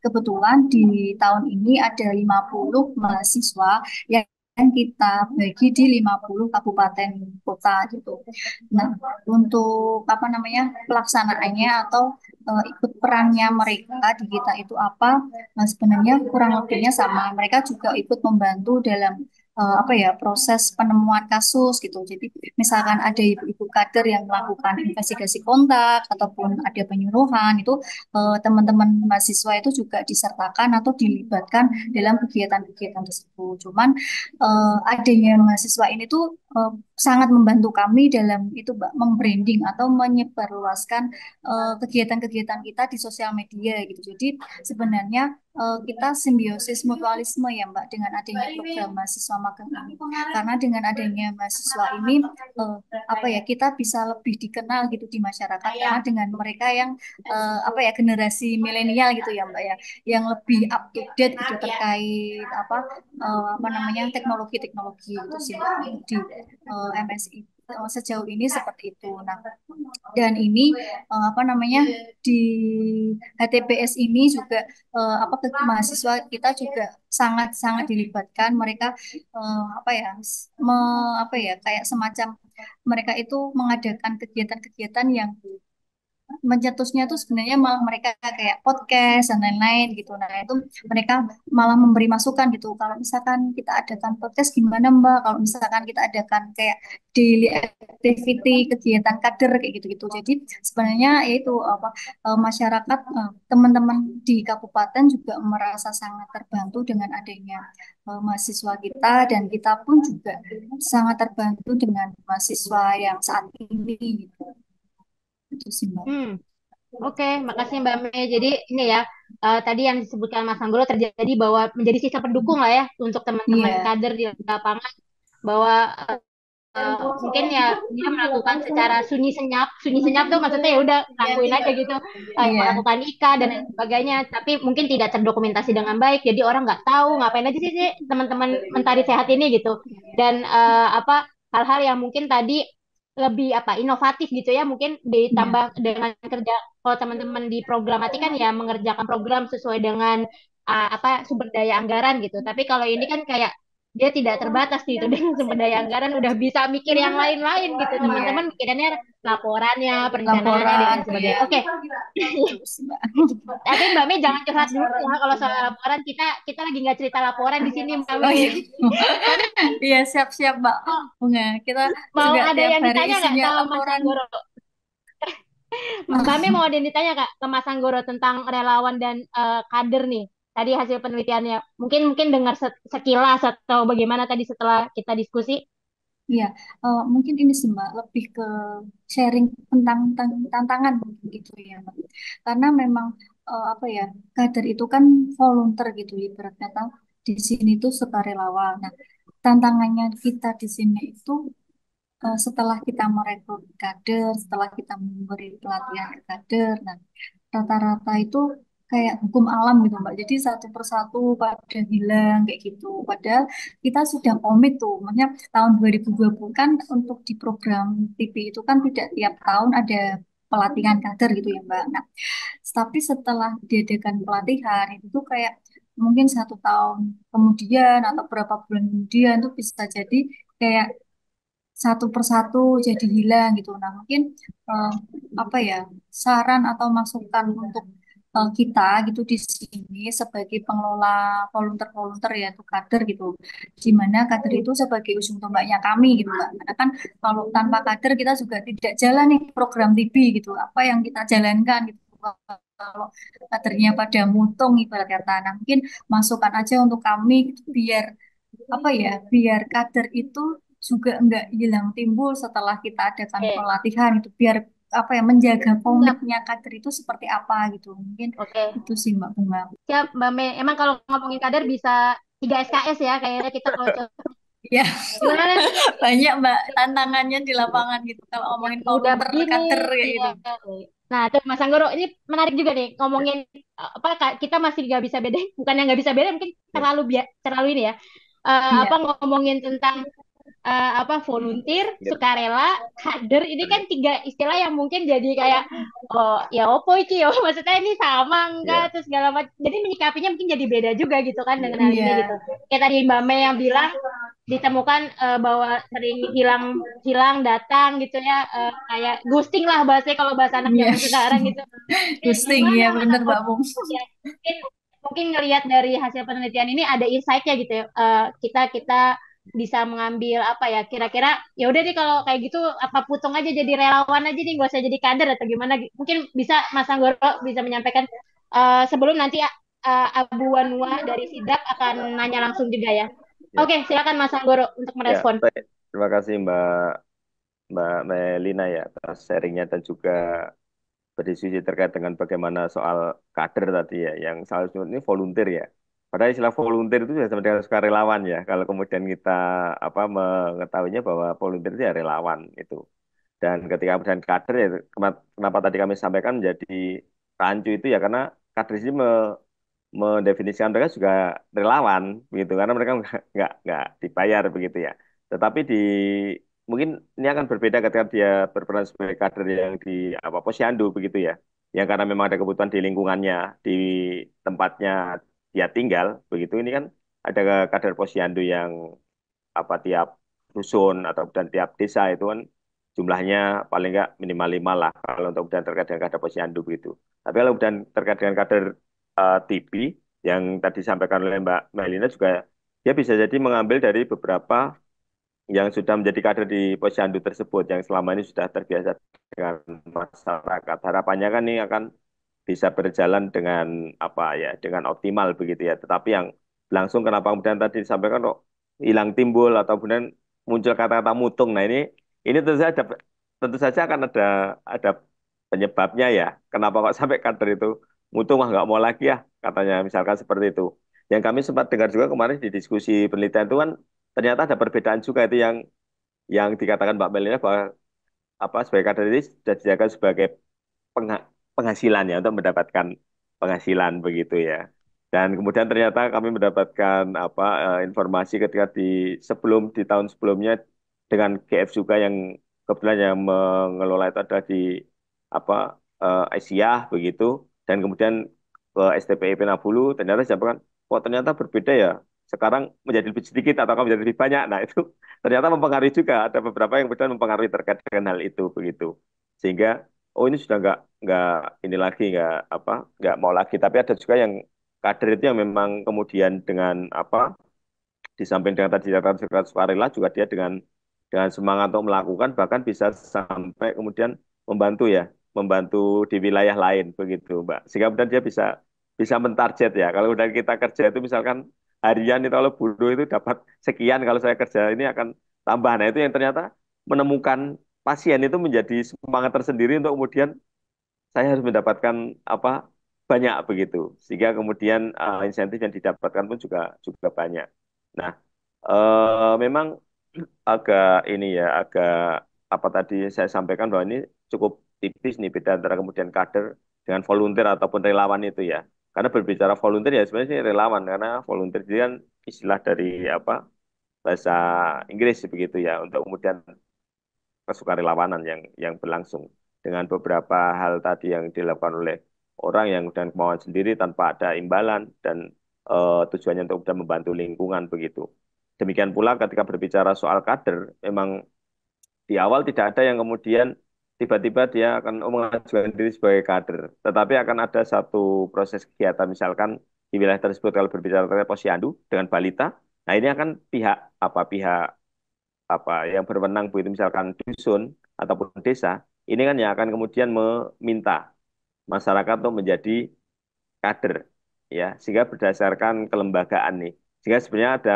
kebetulan di tahun ini ada 50 mahasiswa yang kita bagi di 50 kabupaten kota gitu. Nah, untuk apa namanya pelaksanaannya atau ikut perannya mereka di kita itu apa? Nah, sebenarnya kurang lebihnya sama. Mereka juga ikut membantu dalam apa ya proses penemuan kasus gitu. Jadi misalkan ada ibu-ibu kader yang melakukan investigasi kontak ataupun ada penyuluhan itu teman-teman mahasiswa itu juga disertakan atau dilibatkan dalam kegiatan-kegiatan tersebut. Cuman adanya mahasiswa ini tuh sangat membantu kami dalam itu Mbak membranding atau menyebarluaskan kegiatan-kegiatan kita di sosial media gitu. Jadi sebenarnya kita simbiosis mutualisme ya Mbak dengan adanya program mahasiswa magang ini. Karena dengan adanya mahasiswa ini apa ya kita bisa lebih dikenal gitu di masyarakat karena dengan mereka yang apa ya generasi milenial gitu ya Mbak ya yang lebih up to date gitu terkait apa namanya teknologi-teknologi itu sih Mbak, di MSI. Sejauh ini seperti itu. Nah, dan ini apa namanya di HTPS ini juga apa mahasiswa kita juga sangat-sangat dilibatkan mereka apa ya apa ya kayak semacam mereka itu mengadakan kegiatan-kegiatan yang mencetusnya tuh sebenarnya malah mereka kayak podcast dan lain-lain gitu. Nah, itu mereka malah memberi masukan gitu. Kalau misalkan kita adakan podcast gimana Mbak? Kalau misalkan kita adakan kayak daily activity kegiatan kader kayak gitu-gitu. Jadi sebenarnya yaitu apa masyarakat teman-teman di kabupaten juga merasa sangat terbantu dengan adanya mahasiswa kita dan kita pun juga sangat terbantu dengan mahasiswa yang saat ini gitu. Itu sih Mbak. Hmm, oke, makasih Mbak Mei. Jadi ini ya, tadi yang disebutkan Mas Anggoro terjadi bahwa menjadi sistem pendukung lah ya untuk teman-teman Iya. kader di lapangan bahwa mungkin ya dia melakukan secara sunyi senyap tuh maksudnya ya udah lakuin aja gitu, Iya, melakukan nikah dan lain sebagainya, tapi mungkin tidak terdokumentasi dengan baik, jadi orang nggak tahu ngapain aja sih teman-teman mentari sehat ini gitu, dan apa hal-hal yang mungkin tadi lebih apa inovatif gitu ya mungkin iya, ditambah dengan kerja kalau teman-teman di programatik kan ya mengerjakan program sesuai dengan apa sumber daya anggaran gitu, tapi kalau ini kan kayak dia tidak terbatas gitu dengan sumber daya anggaran udah bisa mikir yang lain-lain gitu iya. teman-teman mikirannya laporannya perencanaannya dan Laporan, lain iya, sebagainya. Oke, terus Mbak. tapi Mbak Mei jangan curhat dulu ya kalau soal laporan, kita kita lagi nggak cerita laporan di sini Mbak Oh Mei. iya, Tapi iya siap-siap Mbak. Bunga, kita mau juga ada tiap yang hari ditanya nggak isinya sama Mas laporan. Anggoro? Mbak Mei mau ada yang ditanya kak ke Mas Anggoro tentang relawan dan kader nih. Tadi hasil penelitiannya. Mungkin mungkin dengar sekilas atau bagaimana tadi setelah kita diskusi. Iya, mungkin ini sih Mbak, lebih ke sharing tentang tantangan gitu ya Mbak. Karena memang apa ya, kader itu kan volunteer gitu ibarat kata di sini tuh sukarelawan. Nah, tantangannya kita di sini itu setelah kita merekrut kader, setelah kita memberi pelatihan ke kader, nah rata-rata itu kayak hukum alam gitu Mbak. Jadi satu persatu pada hilang kayak gitu. Padahal kita sudah komit tuh. Maksudnya tahun 2020 kan untuk di program TV itu kan tidak tiap tahun ada pelatihan kader gitu ya Mbak. Nah, tapi setelah diadakan pelatihan itu tuh kayak mungkin 1 tahun kemudian atau berapa bulan kemudian tuh bisa jadi kayak satu persatu jadi hilang gitu. Nah, mungkin eh, apa ya saran atau masukan untuk kita gitu di sini sebagai pengelola volunteer-volunteer ya itu kader gitu. Di mana kader itu sebagai ujung tombaknya kami gitu Mbak. Karena kan kalau tanpa kader kita juga tidak jalan nih program TV gitu. Apa yang kita jalankan gitu. Kalau kadernya pada mutung ibarat kata. Nah, mungkin masukan aja untuk kami gitu, biar apa ya biar kader itu juga nggak hilang timbul setelah kita adakan Oke, pelatihan itu, biar apa ya, menjaga siap. komiknya kader itu seperti apa gitu. Mungkin Oke, itu sih Mbak Bunga. siap Mbak Mei. Emang kalau ngomongin kader bisa 3 SKS ya kayaknya kita kalau Ya, gimana nih banyak Mbak tantangannya di lapangan gitu kalau yang ngomongin muda volunteer begini. kader kayak Iya. gitu. Nah, tuh Mas Anggoro, ini menarik juga nih ngomongin apa kita masih nggak bisa beda, bukan yang nggak bisa beda, mungkin Ya, terlalu ini ya. Apa Iya, ngomongin tentang apa volunteer, ya, sukarela, kader ini kan tiga istilah yang mungkin jadi kayak oh ya opo iki yo maksudnya ini sama enggak ya, terus segala macam. Jadi menyikapinya mungkin jadi beda juga gitu kan dengan hal ini gitu. iya, Kayak tadi Mbak Mei yang bilang ditemukan bahwa sering hilang hilang datang gitu ya kayak ghosting lah bahasanya kalau bahasa anak iya. zaman sekarang gitu. Ghosting Gimana ya, Mas bener Anggoro? Mbak Bung. Ya, mungkin mungkin ngelihat dari hasil penelitian ini ada insight-nya gitu ya. Kita kita bisa mengambil apa ya kira-kira ya udah deh kalau kayak gitu apa putung aja jadi relawan aja nih gak usah jadi kader atau gimana mungkin bisa Mas Anggoro bisa menyampaikan sebelum nanti Abu Wanua dari Sidak akan nanya langsung juga ya. ya, Oke, silakan Mas Anggoro untuk Ya, merespon. baik. Terima kasih Mbak Melina ya atas sharingnya dan juga berdiskusi terkait dengan bagaimana soal kader tadi ya, yang salah satu ini volunteer ya. Padahal istilah volunteer itu sudah sama dengan sukarelawan ya. Kalau kemudian kita apa mengetahuinya bahwa volunteer itu ya relawan itu. Dan ketika kemudian kader ya, kenapa tadi kami sampaikan menjadi rancu itu ya karena kader ini mendefinisikan mereka juga relawan begitu karena mereka nggak dibayar begitu ya. Tetapi mungkin ini akan berbeda ketika dia berperan sebagai kader yang di apa posyandu begitu ya. Yang karena memang ada kebutuhan di lingkungannya, di tempatnya dia tinggal begitu. Ini kan ada kader posyandu yang apa tiap dusun atau dan tiap desa itu kan jumlahnya paling nggak minimal 5 lah kalau untuk dan terkait dengan kader posyandu begitu. Tapi kalau dan terkait dengan kader TB yang tadi disampaikan oleh Mbak Melina juga dia bisa jadi mengambil dari beberapa yang sudah menjadi kader di posyandu tersebut yang selama ini sudah terbiasa dengan masyarakat. Harapannya kan ini akan bisa berjalan dengan apa ya dengan optimal begitu ya. Tetapi yang langsung kenapa kemudian tadi disampaikan kok hilang timbul atau kemudian muncul kata-kata mutung. Nah ini tentu saja akan ada penyebabnya ya. Kenapa kok sampai kader itu mutung nggak mau lagi ya katanya misalkan seperti itu. Yang kami sempat dengar juga kemarin di diskusi penelitian itu kan ternyata ada perbedaan juga itu yang dikatakan Mbak Melina bahwa apa sebagai kader ini sudah dijadikan sebagai penghasilan ya untuk mendapatkan penghasilan begitu ya. Dan kemudian ternyata kami mendapatkan apa informasi ketika di tahun sebelumnya dengan GF juga yang kebetulan yang mengelola itu ada di apa Asia begitu dan kemudian ke STPI Penabulu ternyata siapa kan kok ternyata berbeda ya. Sekarang menjadi lebih sedikit atau menjadi lebih banyak. Nah, itu ternyata mempengaruhi juga ada beberapa yang kemudian mempengaruhi terkait dengan hal itu begitu. Sehingga oh ini sudah nggak ini lagi nggak mau lagi tapi ada juga yang kader itu yang memang kemudian dengan apa di samping dengan tadi catatan sukarela juga dia dengan semangat untuk melakukan bahkan bisa sampai kemudian membantu ya membantu di wilayah lain begitu Mbak sehingga kemudian dia bisa bisa mentarget ya kalau udah kita kerja itu misalkan harian itu kalau buruh itu dapat sekian kalau saya kerja ini akan tambah nah itu yang ternyata menemukan pasien itu menjadi semangat tersendiri untuk kemudian saya harus mendapatkan apa banyak begitu sehingga kemudian insentif yang didapatkan pun juga juga banyak. Nah, memang agak ini ya agak apa tadi saya sampaikan bahwa ini cukup tipis nih beda antara kemudian kader dengan volunteer ataupun relawan itu ya. Karena berbicara volunteer ya sebenarnya sih relawan karena volunteer itu kan istilah dari apa bahasa Inggris begitu ya untuk kemudian kesukarelawanan yang berlangsung dengan beberapa hal tadi yang dilakukan oleh orang yang dan kemauan sendiri tanpa ada imbalan dan tujuannya untuk sudah membantu lingkungan begitu. Demikian pula ketika berbicara soal kader, memang di awal tidak ada yang kemudian tiba-tiba dia akan mengajukan diri sebagai kader, tetapi akan ada satu proses kegiatan misalkan di wilayah tersebut kalau berbicara tentang posyandu dengan balita, nah ini akan pihak apa yang berwenang begitu misalkan dusun ataupun desa ini kan yang akan kemudian meminta masyarakat untuk menjadi kader ya sehingga berdasarkan kelembagaan nih sehingga sebenarnya ada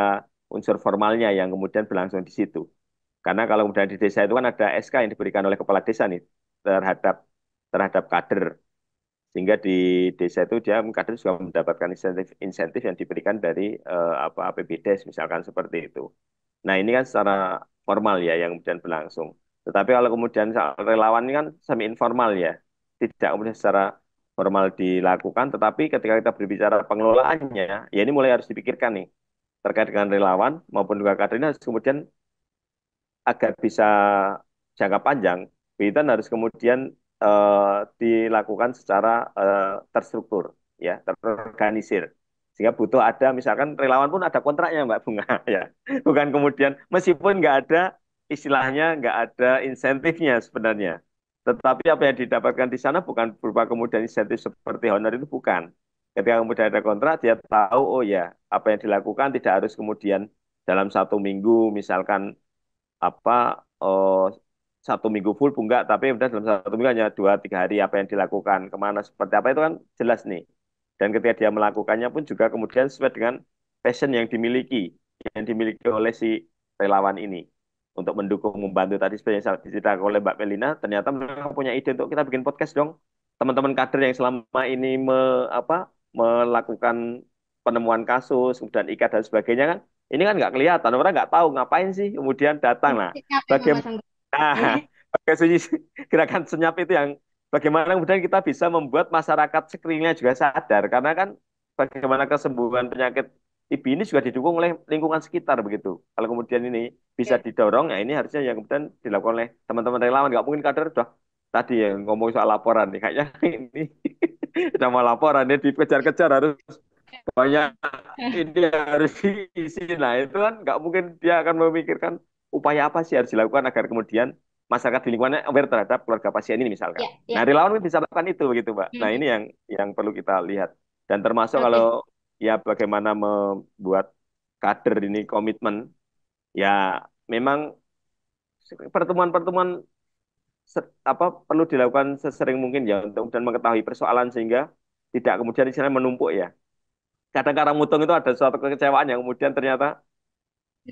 unsur formalnya yang kemudian berlangsung di situ Karena kalau kemudian di desa itu kan ada SK yang diberikan oleh kepala desa nih terhadap terhadap kader. Sehingga di desa itu dia kader juga mendapatkan insentif yang diberikan dari apa APBDes misalkan seperti itu. Nah, ini kan secara formal ya yang kemudian berlangsung. Tetapi kalau kemudian relawan ini kan semi informal ya, tidak kemudian secara formal dilakukan, tetapi ketika kita berbicara pengelolaannya, ya ini mulai harus dipikirkan nih terkait dengan relawan maupun juga kader ini harus kemudian agar bisa jangka panjang, itu harus kemudian dilakukan secara terstruktur, ya, terorganisir. Sehingga butuh ada, misalkan relawan pun ada kontraknya, Mbak Bunga, ya. Bukan kemudian, meskipun nggak ada, istilahnya nggak ada insentifnya sebenarnya. Tetapi apa yang didapatkan di sana bukan berupa kemudian insentif seperti honor itu bukan. Ketika kemudian ada kontrak, dia tahu, oh ya, apa yang dilakukan tidak harus kemudian dalam 1 minggu, misalkan apa eh, 1 minggu full enggak, tapi udah dalam 1 minggu hanya 2-3 hari apa yang dilakukan kemana seperti apa itu kan jelas nih. Dan ketika dia melakukannya pun juga kemudian sesuai dengan passion yang dimiliki oleh si relawan ini untuk mendukung membantu tadi seperti yang diceritakan oleh Mbak Melina, ternyata mereka punya ide untuk kita bikin podcast dong. Teman-teman kader yang selama ini melakukan penemuan kasus, kemudian ikat dan sebagainya kan ini kan nggak kelihatan, orang nggak tahu ngapain sih, kemudian datang. Nah, Siapa itu Mas bagaimana Angga? gerakan senyap itu yang bagaimana kemudian kita bisa membuat masyarakat sekelilingnya juga sadar, karena kan bagaimana kesembuhan penyakit TB ini juga didukung oleh lingkungan sekitar begitu. Kalau kemudian ini bisa Oke. didorong, ya ini harusnya yang kemudian dilakukan oleh teman-teman relawan. Nggak mungkin kader udah tadi yang ngomong soal laporan nih, kayaknya ini udah mau laporan ya dikejar-kejar harus banyak ini harus diisi. Nah, itu kan nggak mungkin dia akan memikirkan upaya apa sih harus dilakukan agar kemudian masyarakat di lingkungannya aware terhadap keluarga pasien ini misalkan. Ya, Nah, ya. relawan bisa melakukan itu begitu, Mbak. Nah, Mhm. ini yang perlu kita lihat. Dan termasuk kalau Oke. ya bagaimana membuat kader ini komitmen, ya memang pertemuan-pertemuan apa perlu dilakukan sesering mungkin ya untuk dan mengetahui persoalan sehingga tidak kemudian istilahnya menumpuk ya. Kadang-kadang mutung itu ada suatu kekecewaan yang kemudian ternyata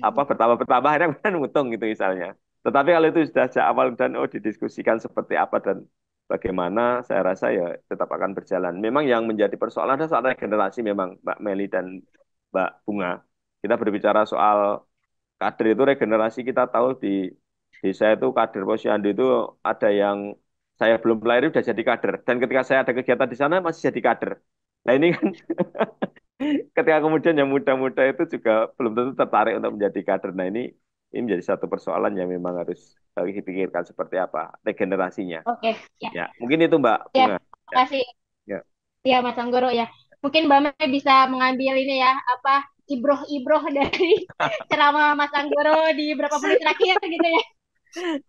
apa bertambah-bertambah akhirnya kemudian mutung gitu misalnya. Tetapi kalau itu sudah sejak awal dan oh didiskusikan seperti apa dan bagaimana, saya rasa ya tetap akan berjalan. Memang yang menjadi persoalan adalah soal regenerasi memang Mbak Meli dan Mbak Bunga. Kita berbicara soal kader itu regenerasi kita tahu di desa itu kader posyandu itu ada yang saya belum lahir udah jadi kader dan ketika saya ada kegiatan di sana masih jadi kader. Nah ini kan ketika kemudian yang muda-muda itu juga belum tentu tertarik untuk menjadi kader. Nah ini menjadi satu persoalan yang memang harus dipikirkan seperti apa regenerasinya. Oke. Ya. Ya, mungkin itu Mbak Ya, Bunga. Ya, makasih. ya. Ya, Mas Anggoro ya. Mungkin Mbak Mei bisa mengambil ini ya, apa ibroh-ibroh dari ceramah Mas Anggoro di beberapa menit terakhir gitu ya.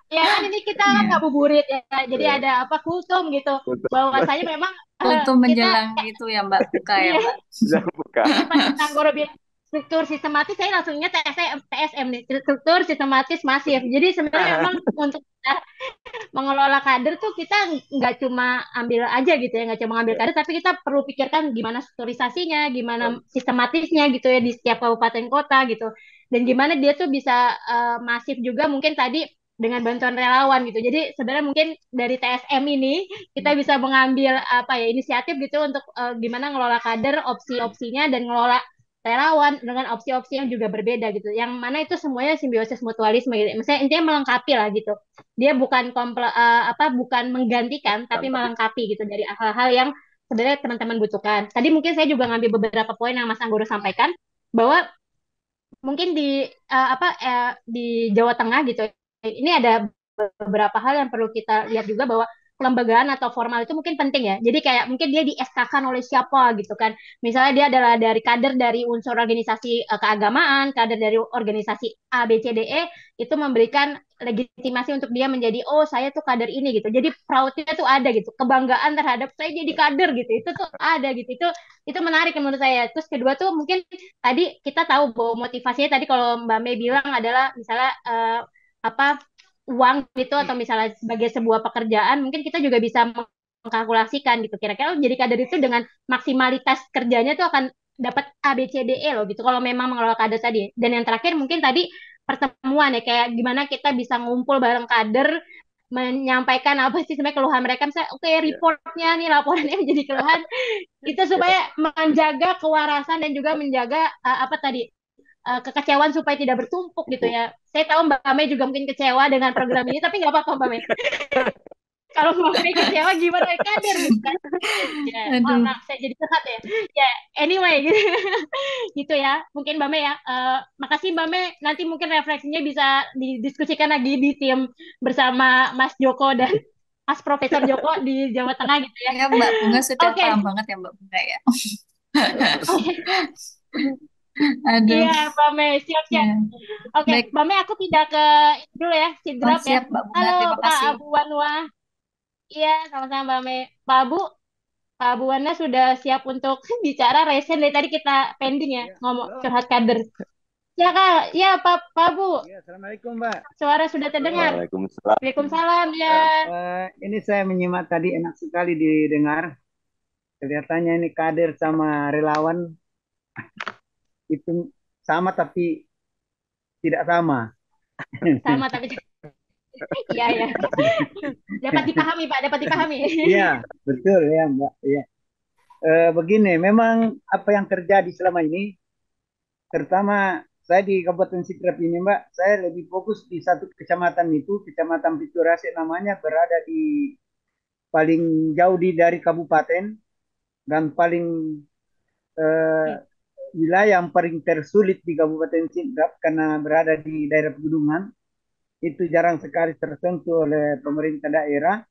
Ya kan ini kita kan Ya, ngabuburit ya. Jadi Ya, ada apa kultum gitu. betul. Bahwasanya memang kultum kita menjelang itu ya Mbak buka ya iya. Mbak. Ya, buka. Jadi pas Mas Anggoro bilang struktur sistematis, saya langsungnya TSM nih, struktur sistematis masif. Jadi sebenarnya memang untuk kita mengelola kader tuh kita nggak cuma ambil aja gitu ya, nggak cuma ambil Ya, kader, tapi kita perlu pikirkan gimana strukturisasinya, gimana betul. sistematisnya gitu ya di setiap kabupaten kota gitu, dan gimana dia tuh bisa masif juga mungkin tadi dengan bantuan relawan gitu. Jadi sebenarnya mungkin dari TSM ini kita bisa mengambil apa ya inisiatif gitu untuk gimana ngelola kader, opsi-opsinya dan ngelola relawan dengan opsi-opsi yang juga berbeda gitu. Yang mana itu semuanya simbiosis mutualisme gitu. Misalnya intinya melengkapi lah gitu, dia bukan bukan menggantikan tapi Tapi melengkapi gitu dari hal-hal yang sebenarnya teman-teman butuhkan. Tadi mungkin saya juga ngambil beberapa poin yang Mas Anggoro sampaikan bahwa mungkin di Jawa Tengah gitu ini ada beberapa hal yang perlu kita lihat juga bahwa kelembagaan atau formal itu mungkin penting ya. Jadi kayak mungkin dia di SK-kan oleh siapa gitu kan. Misalnya dia adalah dari kader dari unsur organisasi keagamaan, kader dari organisasi A, B, C, D, E, itu memberikan legitimasi untuk dia menjadi oh saya tuh kader ini gitu. Jadi proudnya tuh ada gitu. Kebanggaan terhadap saya jadi kader gitu. Itu tuh ada gitu. Itu menarik menurut saya. Terus kedua tuh mungkin tadi kita tahu bahwa motivasinya tadi kalau Mbak Mei bilang adalah misalnya apa uang gitu atau misalnya sebagai sebuah pekerjaan mungkin kita juga bisa mengkalkulasikan gitu kira-kira jadi kader itu dengan maksimalitas kerjanya tuh akan dapat A B C D E loh gitu kalau memang mengelola kader tadi dan yang terakhir mungkin tadi pertemuan ya, kayak gimana kita bisa ngumpul bareng kader menyampaikan apa sih sebenarnya keluhan mereka, misalnya oke reportnya nih, laporannya menjadi keluhan, itu supaya menjaga kewarasan dan juga menjaga apa tadi, kekecewaan supaya tidak bertumpuk gitu ya. Saya tahu Mbak Mei juga mungkin kecewa dengan program ini, tapi nggak apa-apa Mbak Mei. Kalau Mbak Mei kecewa gimana kader gitu kan? Ya, oh Aduh. maaf saya jadi curhat ya. Ya, anyway gitu, gitu ya. Mungkin Mbak Mei ya. Makasih Mbak Mei. Nanti mungkin refleksinya bisa didiskusikan lagi di tim bersama Mas Joko dan Mas Profesor Joko di Jawa Tengah gitu ya. Ya, Mbak Bunga sudah Oke, paham banget ya Mbak Bunga ya. oke. Aduh, Iya Mbak Mei, siap-siap. ya. Oke, Baik, Mbak Mei aku pindah ke itu dulu ya, oh, Sidrap ya. siap Mbak Bunga, Halo terima Pak kasih. Abu Wanwa. Iya, sama-sama Mbak Mei. Pak Abu Wana sudah siap untuk bicara. Resen dari tadi kita pending ya, Ya, ngomong halo. curhat kader. Ya Kak, ya Pak Abu, Ya, Assalamualaikum, Mbak. suara sudah terdengar. Waalaikumsalam. Waalaikumsalam ya. Ini saya menyimak tadi enak sekali didengar. Kelihatannya ini kader sama relawan itu sama tapi tidak sama. Sama tapi iya ya. Dapat dipahami Pak, dapat dipahami. Iya, betul ya, Mbak. Iya. Begini, memang apa yang terjadi selama ini, terutama saya di Kabupaten Sidrap ini, Mbak, saya lebih fokus di satu kecamatan itu, Kecamatan Piturase namanya, berada di paling jauh dari kabupaten dan paling eh, Oke. wilayah yang paling tersulit di Kabupaten Sidrap karena berada di daerah pegunungan, itu jarang sekali tersentuh oleh pemerintah daerah,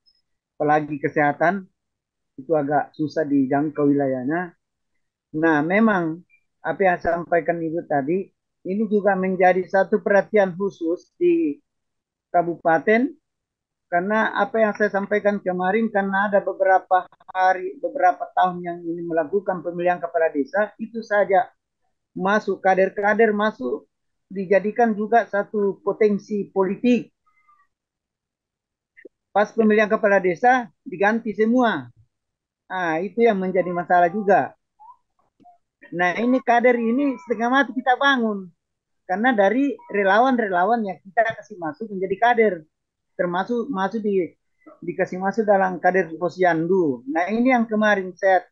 apalagi kesehatan itu agak susah dijangkau wilayahnya. Nah, memang apa yang saya sampaikan Ibu tadi ini juga menjadi satu perhatian khusus di kabupaten karena apa yang saya sampaikan kemarin karena ada beberapa hari, beberapa tahun yang ini melakukan pemilihan kepala desa itu saja masuk kader-kader masuk dijadikan juga satu potensi politik. Pas pemilihan kepala desa diganti semua. Ah, itu yang menjadi masalah juga. Nah, ini kader ini setengah mati kita bangun karena dari relawan-relawan yang kita kasih masuk menjadi kader, termasuk masuk dikasih masuk dalam kader posyandu. Nah, ini yang kemarin saya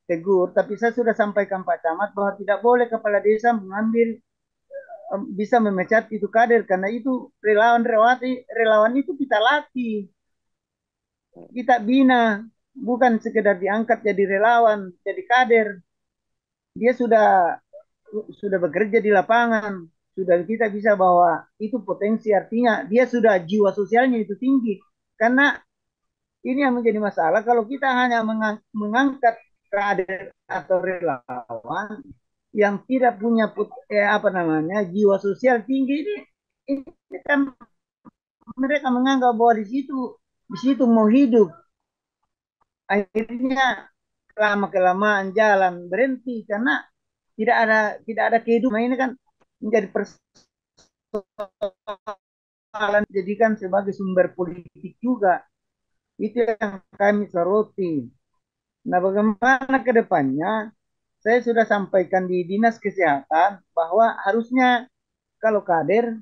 tegur, tapi saya sudah sampaikan Pak Camat bahwa tidak boleh kepala desa mengambil bisa memecat itu kader karena itu relawan itu kita latih, kita bina, bukan sekedar diangkat jadi relawan, jadi kader. Dia sudah bekerja di lapangan, sudah kita bisa bahwa itu potensi artinya dia sudah jiwa sosialnya itu tinggi. Karena ini yang menjadi masalah kalau kita hanya mengangkat kader atau relawan yang tidak punya apa namanya jiwa sosial tinggi ini kan mereka menganggap bahwa di situ mau hidup, akhirnya lama kelamaan jalan berhenti karena tidak ada kehidupan. Ini kan menjadi persoalan dijadikan sebagai sumber politik juga, itu yang kami soroti. Nah, bagaimana ke depannya, saya sudah sampaikan di dinas kesehatan bahwa harusnya kalau kader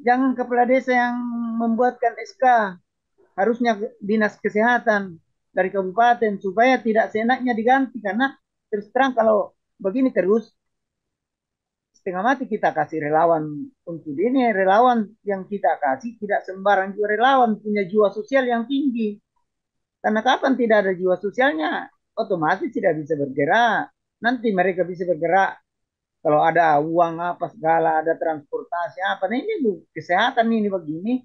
jangan kepala desa yang membuatkan SK, harusnya dinas kesehatan dari kabupaten supaya tidak seenaknya diganti karena terus terang kalau begini terus setengah mati kita kasih relawan untuk ini relawan yang kita kasih tidak sembarang juga relawan punya jiwa sosial yang tinggi karena kapan tidak ada jiwa sosialnya otomatis tidak bisa bergerak nanti mereka bisa bergerak kalau ada uang apa segala ada transportasi apa nah ini bu kesehatan ini begini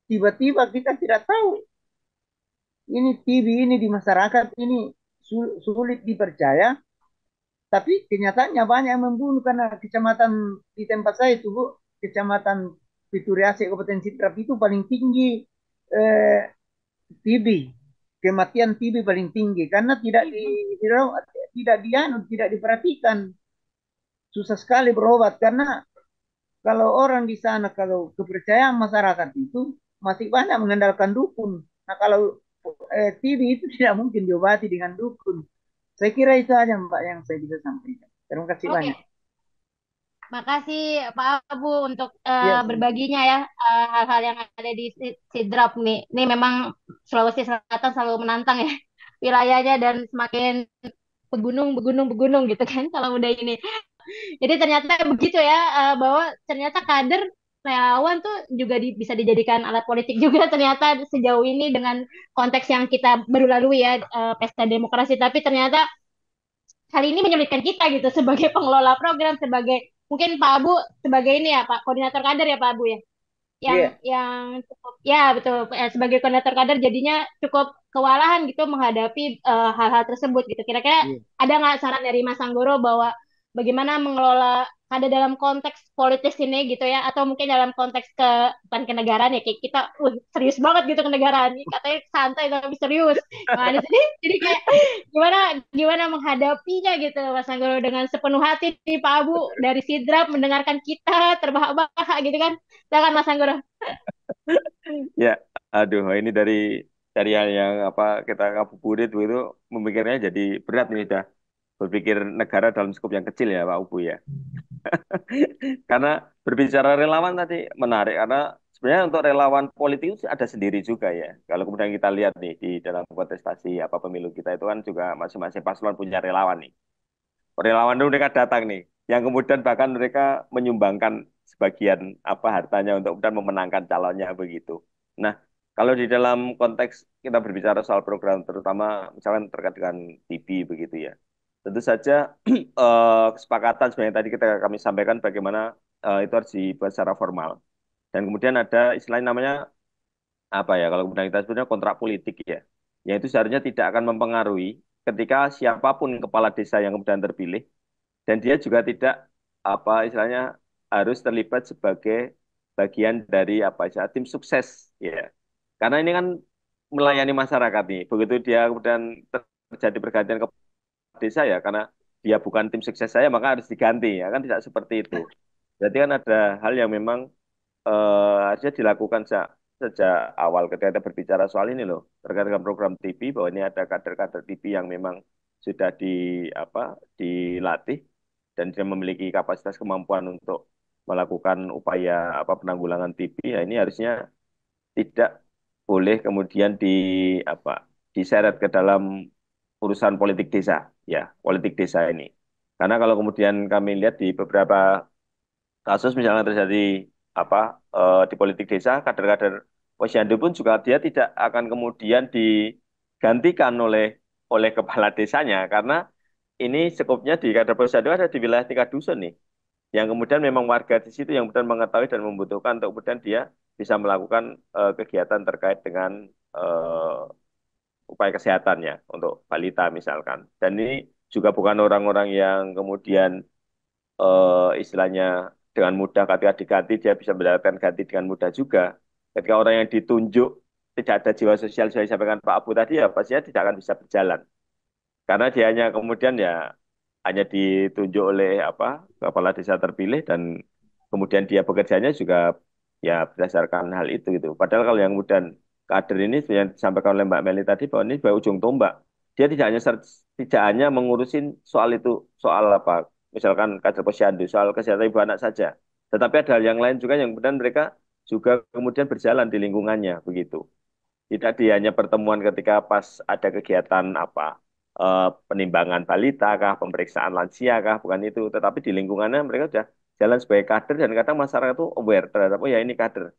tiba-tiba kita tidak tahu ini TB ini di masyarakat ini sulit dipercaya, tapi kenyataannya banyak yang membunuh karena kecamatan di tempat saya itu, Bu, kecamatan Pituriase, Kabupaten Sidrap itu paling tinggi eh, TB, kematian TB paling tinggi karena tidak diperhatikan, susah sekali berobat karena kalau orang di sana kalau kepercayaan masyarakat itu masih banyak mengandalkan dukun. Nah kalau TB itu tidak mungkin diobati dengan dukun. Saya kira itu aja Mbak yang saya bisa sampaikan. Terima kasih Oke, banyak. Makasih Pak Abu untuk Ya, berbaginya ya hal-hal yang ada di Sidrap nih. Ini memang Sulawesi Selatan selalu menantang ya wilayahnya dan semakin begunung, begunung, begunung gitu kan kalau udah ini. Jadi ternyata begitu ya bahwa ternyata kader relawan tuh juga bisa dijadikan alat politik juga ternyata sejauh ini dengan konteks yang kita baru lalui ya pesta demokrasi. Tapi ternyata hal ini menyulitkan kita gitu sebagai pengelola program, sebagai mungkin Pak Abu sebagai ini ya Pak koordinator kader ya Pak Abu ya iya, yang cukup ya betul sebagai koordinator kader jadinya cukup kewalahan gitu menghadapi hal-hal tersebut gitu. Kira-kira iya. ada nggak saran dari Mas Anggoro bahwa bagaimana mengelola kader dalam konteks politis ini gitu ya atau mungkin dalam konteks bukan kenegaraan ya kayak kita serius banget gitu kenegaraan katanya santai tapi serius. Nah, di sini jadi kayak gimana gimana menghadapinya gitu Mas Anggoro dengan sepenuh hati nih Pak Abu dari Sidrap mendengarkan kita terbahak-bahak gitu kan. Silakan Mas Anggoro. Ya, aduh, ini dari hal yang apa kita ngabuburit itu memikirnya jadi berat nih dah berpikir negara dalam skop yang kecil ya Pak Ubu ya. Karena berbicara relawan tadi menarik karena sebenarnya untuk relawan politik itu ada sendiri juga ya. Kalau kemudian kita lihat nih di dalam kontestasi apa pemilu kita itu kan juga masing-masing paslon punya relawan nih. Relawan itu mereka datang nih, yang kemudian bahkan mereka menyumbangkan sebagian apa hartanya untuk kemudian memenangkan calonnya begitu. Nah, kalau di dalam konteks kita berbicara soal program, terutama misalkan terkait dengan TV begitu ya, tentu saja kesepakatan sebenarnya tadi kami sampaikan bagaimana itu harus dibuat secara formal. Dan kemudian ada istilah namanya apa ya, kalau kemudian kita sebutnya kontrak politik ya, yang itu seharusnya tidak akan mempengaruhi ketika siapapun kepala desa yang kemudian terpilih dan dia juga tidak apa istilahnya harus terlibat sebagai bagian dari apa istilah tim sukses ya. Karena ini kan melayani masyarakat nih. Begitu dia kemudian terjadi pergantian ke desa ya karena dia bukan tim sukses saya maka harus diganti ya kan tidak seperti itu. Jadi kan ada hal yang memang harusnya dilakukan sejak awal ketika kita berbicara soal ini loh terkait dengan program TV bahwa ini ada kader-kader TV yang memang sudah apa dilatih dan dia memiliki kapasitas kemampuan untuk melakukan upaya apa penanggulangan TB ya ini harusnya tidak boleh kemudian apa diseret ke dalam urusan politik desa ya politik desa ini karena kalau kemudian kami lihat di beberapa kasus misalnya terjadi apa di politik desa kader-kader posyandu pun juga dia tidak akan kemudian digantikan oleh kepala desanya karena ini sekupnya di kader posyandu ada di wilayah tingkat dusun nih yang kemudian memang warga di situ yang kemudian mengetahui dan membutuhkan untuk kemudian dia bisa melakukan kegiatan terkait dengan eh, upaya kesehatannya untuk balita misalkan dan ini juga bukan orang-orang yang kemudian istilahnya dengan mudah ketika diganti dia bisa mendapatkan ganti dengan mudah juga. Ketika orang yang ditunjuk tidak ada jiwa sosial saya sampaikan Pak Abu tadi ya pastinya tidak akan bisa berjalan. Karena dia hanya kemudian ya hanya ditunjuk oleh apa kepala desa terpilih dan kemudian dia bekerjanya juga ya berdasarkan hal itu gitu. Padahal kalau yang kemudian kader ini yang disampaikan oleh Mbak Meli tadi bahwa ini sebagai ujung tombak. Dia tidak hanya mengurusin soal itu soal apa misalkan kader posyandu soal kesehatan ibu anak saja. Tetapi ada hal yang lain juga yang kemudian mereka juga kemudian berjalan di lingkungannya begitu. Tidak di hanya pertemuan ketika pas ada kegiatan apa penimbangan balita kah, pemeriksaan lansia kah, bukan itu. Tetapi di lingkungannya mereka sudah jalan sebagai kader dan kadang masyarakat itu aware terhadap oh ya ini kader.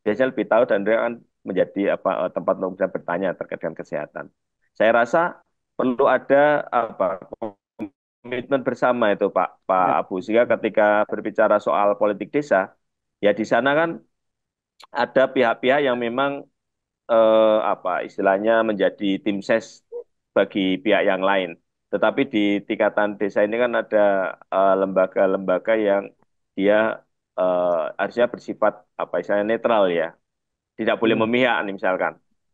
Biasanya lebih tahu dan mereka akan menjadi apa tempat untuk bisa bertanya terkait dengan kesehatan. Saya rasa perlu ada apa komitmen bersama itu Pak Ya, Abu sehingga ketika berbicara soal politik desa ya di sana kan ada pihak-pihak yang memang apa istilahnya menjadi tim ses bagi pihak yang lain. Tetapi di tingkatan desa ini kan ada lembaga-lembaga yang dia harusnya bersifat apa istilahnya netral ya, tidak boleh iya. memihak nih misalkan.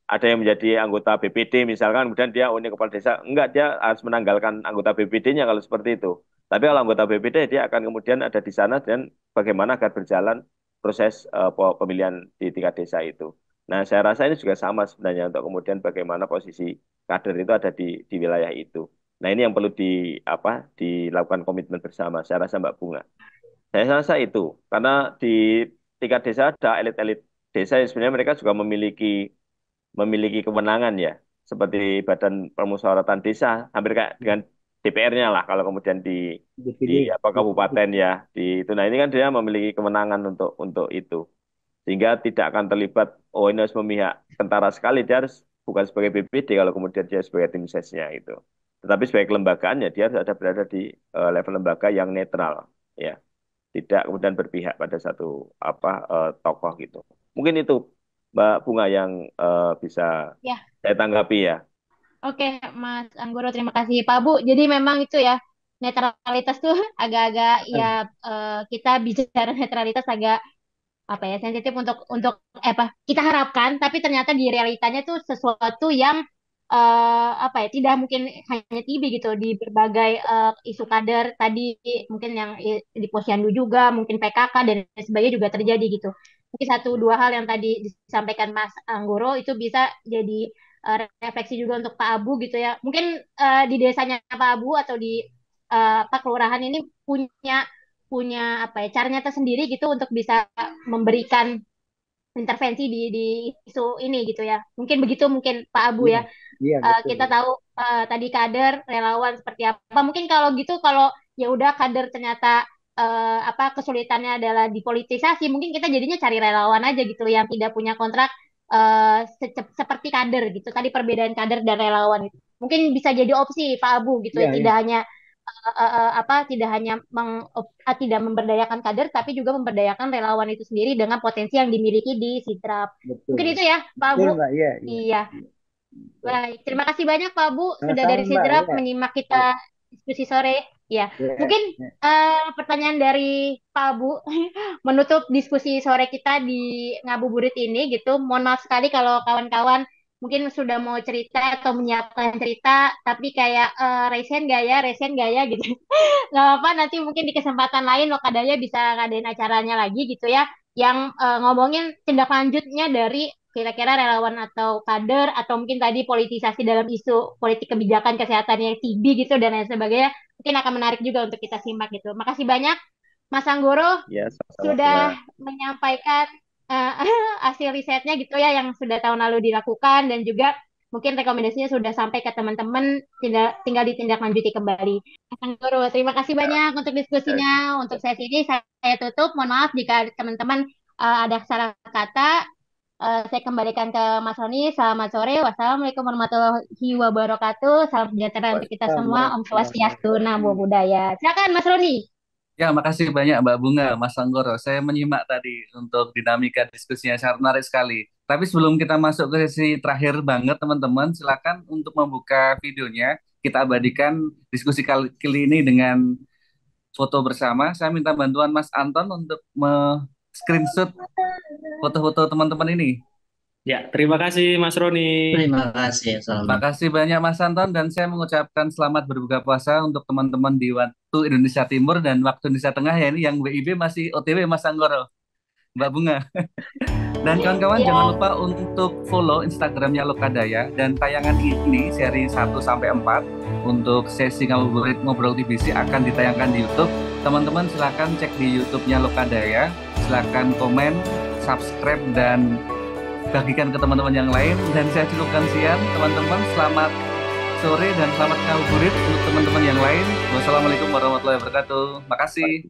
Ada yang menjadi anggota BPD misalkan, kemudian dia unik kepala desa, enggak dia harus menanggalkan anggota BPD-nya kalau seperti itu. Tapi kalau anggota BPD dia akan kemudian ada di sana dan bagaimana agar berjalan proses pemilihan di tingkat desa itu. Nah, saya rasa ini juga sama sebenarnya untuk kemudian bagaimana posisi kader itu ada di wilayah itu. Nah, ini yang perlu dilakukan komitmen bersama. Saya rasa Mbak Bunga. Saya rasa itu karena di tingkat desa ada elit-elit desa yang sebenarnya mereka juga memiliki kewenangan ya, seperti Badan Permusyawaratan Desa, hampir kayak dengan DPR-nya lah kalau kemudian di dipilih. apa kabupaten ya di itu. Nah ini kan dia memiliki kewenangan untuk itu, sehingga tidak akan terlibat. Oh ini harus memihak tentara sekali, dia harus bukan sebagai BPD kalau kemudian dia sebagai tim sesnya itu. Tetapi sebagai kelembagaan ya dia harus ada berada di level lembaga yang netral ya, tidak kemudian berpihak pada satu tokoh gitu. Mungkin itu Mbak Bunga yang bisa Ya, saya tanggapi ya. oke, Mas Anggoro, terima kasih Pak Bu. Jadi memang itu ya, netralitas tuh agak-agak ya, kita bicara netralitas agak apa ya, sensitif untuk apa kita harapkan, tapi ternyata di realitanya tuh sesuatu yang apa ya, tidak mungkin hanya TB gitu, di berbagai isu kader tadi, mungkin yang di Posyandu juga, mungkin PKK dan sebagainya juga terjadi gitu. Mungkin satu dua hal yang tadi disampaikan Mas Anggoro itu bisa jadi refleksi juga untuk Pak Abu gitu ya. Mungkin di desanya Pak Abu atau di apa kelurahan ini punya punya apa ya, caranya tersendiri gitu untuk bisa memberikan intervensi di isu ini gitu ya. Mungkin begitu mungkin Pak Abu Iya, ya. iya betul. Kita tahu tadi kader relawan seperti apa. Mungkin kalau gitu, kalau ya udah kader ternyata apa kesulitannya adalah dipolitisasi, mungkin kita jadinya cari relawan aja gitu yang tidak punya kontrak seperti kader gitu. Tadi perbedaan kader dan relawan itu. Mungkin bisa jadi opsi Pak Abu gitu Iya, ya. iya, Apa tidak hanya tidak memberdayakan kader tapi juga memberdayakan relawan itu sendiri dengan potensi yang dimiliki di Sidrap. Mungkin betul. itu ya Pak Betul Abu. Mbak, iya, iya. Iya. Baik, terima kasih banyak Pak Bu sudah Sama-sama dari Mbak, Sidrap iya. menyimak kita diskusi sore. Ya, Iya, mungkin iya. pertanyaan dari Pak Bu menutup diskusi sore kita di Ngabuburit ini gitu. Mohon maaf sekali kalau kawan-kawan mungkin sudah mau cerita atau menyiapkan cerita, tapi kayak resen gak ya gitu. Nggak apa-apa, nanti mungkin di kesempatan lain Lokadaya bisa ngadain acaranya lagi gitu ya, yang ngomongin tindak lanjutnya dari kira-kira relawan atau kader atau mungkin tadi politisasi dalam isu politik kebijakan kesehatan yang TB gitu dan lain sebagainya, mungkin akan menarik juga untuk kita simak gitu. Makasih banyak Mas Anggoro Ya, sama-sama Bunga. sudah menyampaikan eh, hasil risetnya gitu ya, yang sudah tahun lalu dilakukan, dan juga mungkin rekomendasinya sudah sampai ke teman-teman, tinggal ditindaklanjuti kembali. Mas Anggoro, terima kasih banyak untuk Ya, diskusinya. Untuk sesi ini saya tutup. Mohon maaf jika teman-teman ada salah kata. Saya kembalikan ke Mas Roni. Selamat sore. Wassalamualaikum warahmatullahi wabarakatuh. Salam sejahtera untuk kita Wassalam semua. Om warahmatullahi Swastiastu, Namo wabarakatuh. Buddhaya. Silakan Mas Roni. Ya, makasih banyak Mbak Bunga, Mas Anggoro. Saya menyimak tadi untuk dinamika diskusinya sangat menarik sekali. Tapi sebelum kita masuk ke sesi terakhir banget, teman-teman, silakan untuk membuka videonya. Kita abadikan diskusi kali ini dengan foto bersama. Saya minta bantuan Mas Anton untuk screenshot foto-foto teman-teman ini. Ya, terima kasih Mas Roni. Terima kasih. Terima Selamat. kasih banyak Mas Anton, dan saya mengucapkan selamat berbuka puasa untuk teman-teman di waktu Indonesia Timur dan waktu Indonesia Tengah ya, ini yang WIB masih OTW Mas Anggoro, Mbak Bunga. Dan kawan-kawan Ya, jangan lupa untuk follow Instagramnya Lokadaya, dan tayangan ini seri 1 sampai 4 untuk sesi ngabuburit ngobrol TBC akan ditayangkan di YouTube. Teman-teman silahkan cek di YouTube-nya Lokadaya, silahkan komen, subscribe, dan bagikan ke teman-teman yang lain. Dan saya cukupkan sekian teman-teman, selamat sore dan selamat ngabuburit untuk teman-teman yang lain. Wassalamualaikum warahmatullahi wabarakatuh. Makasih.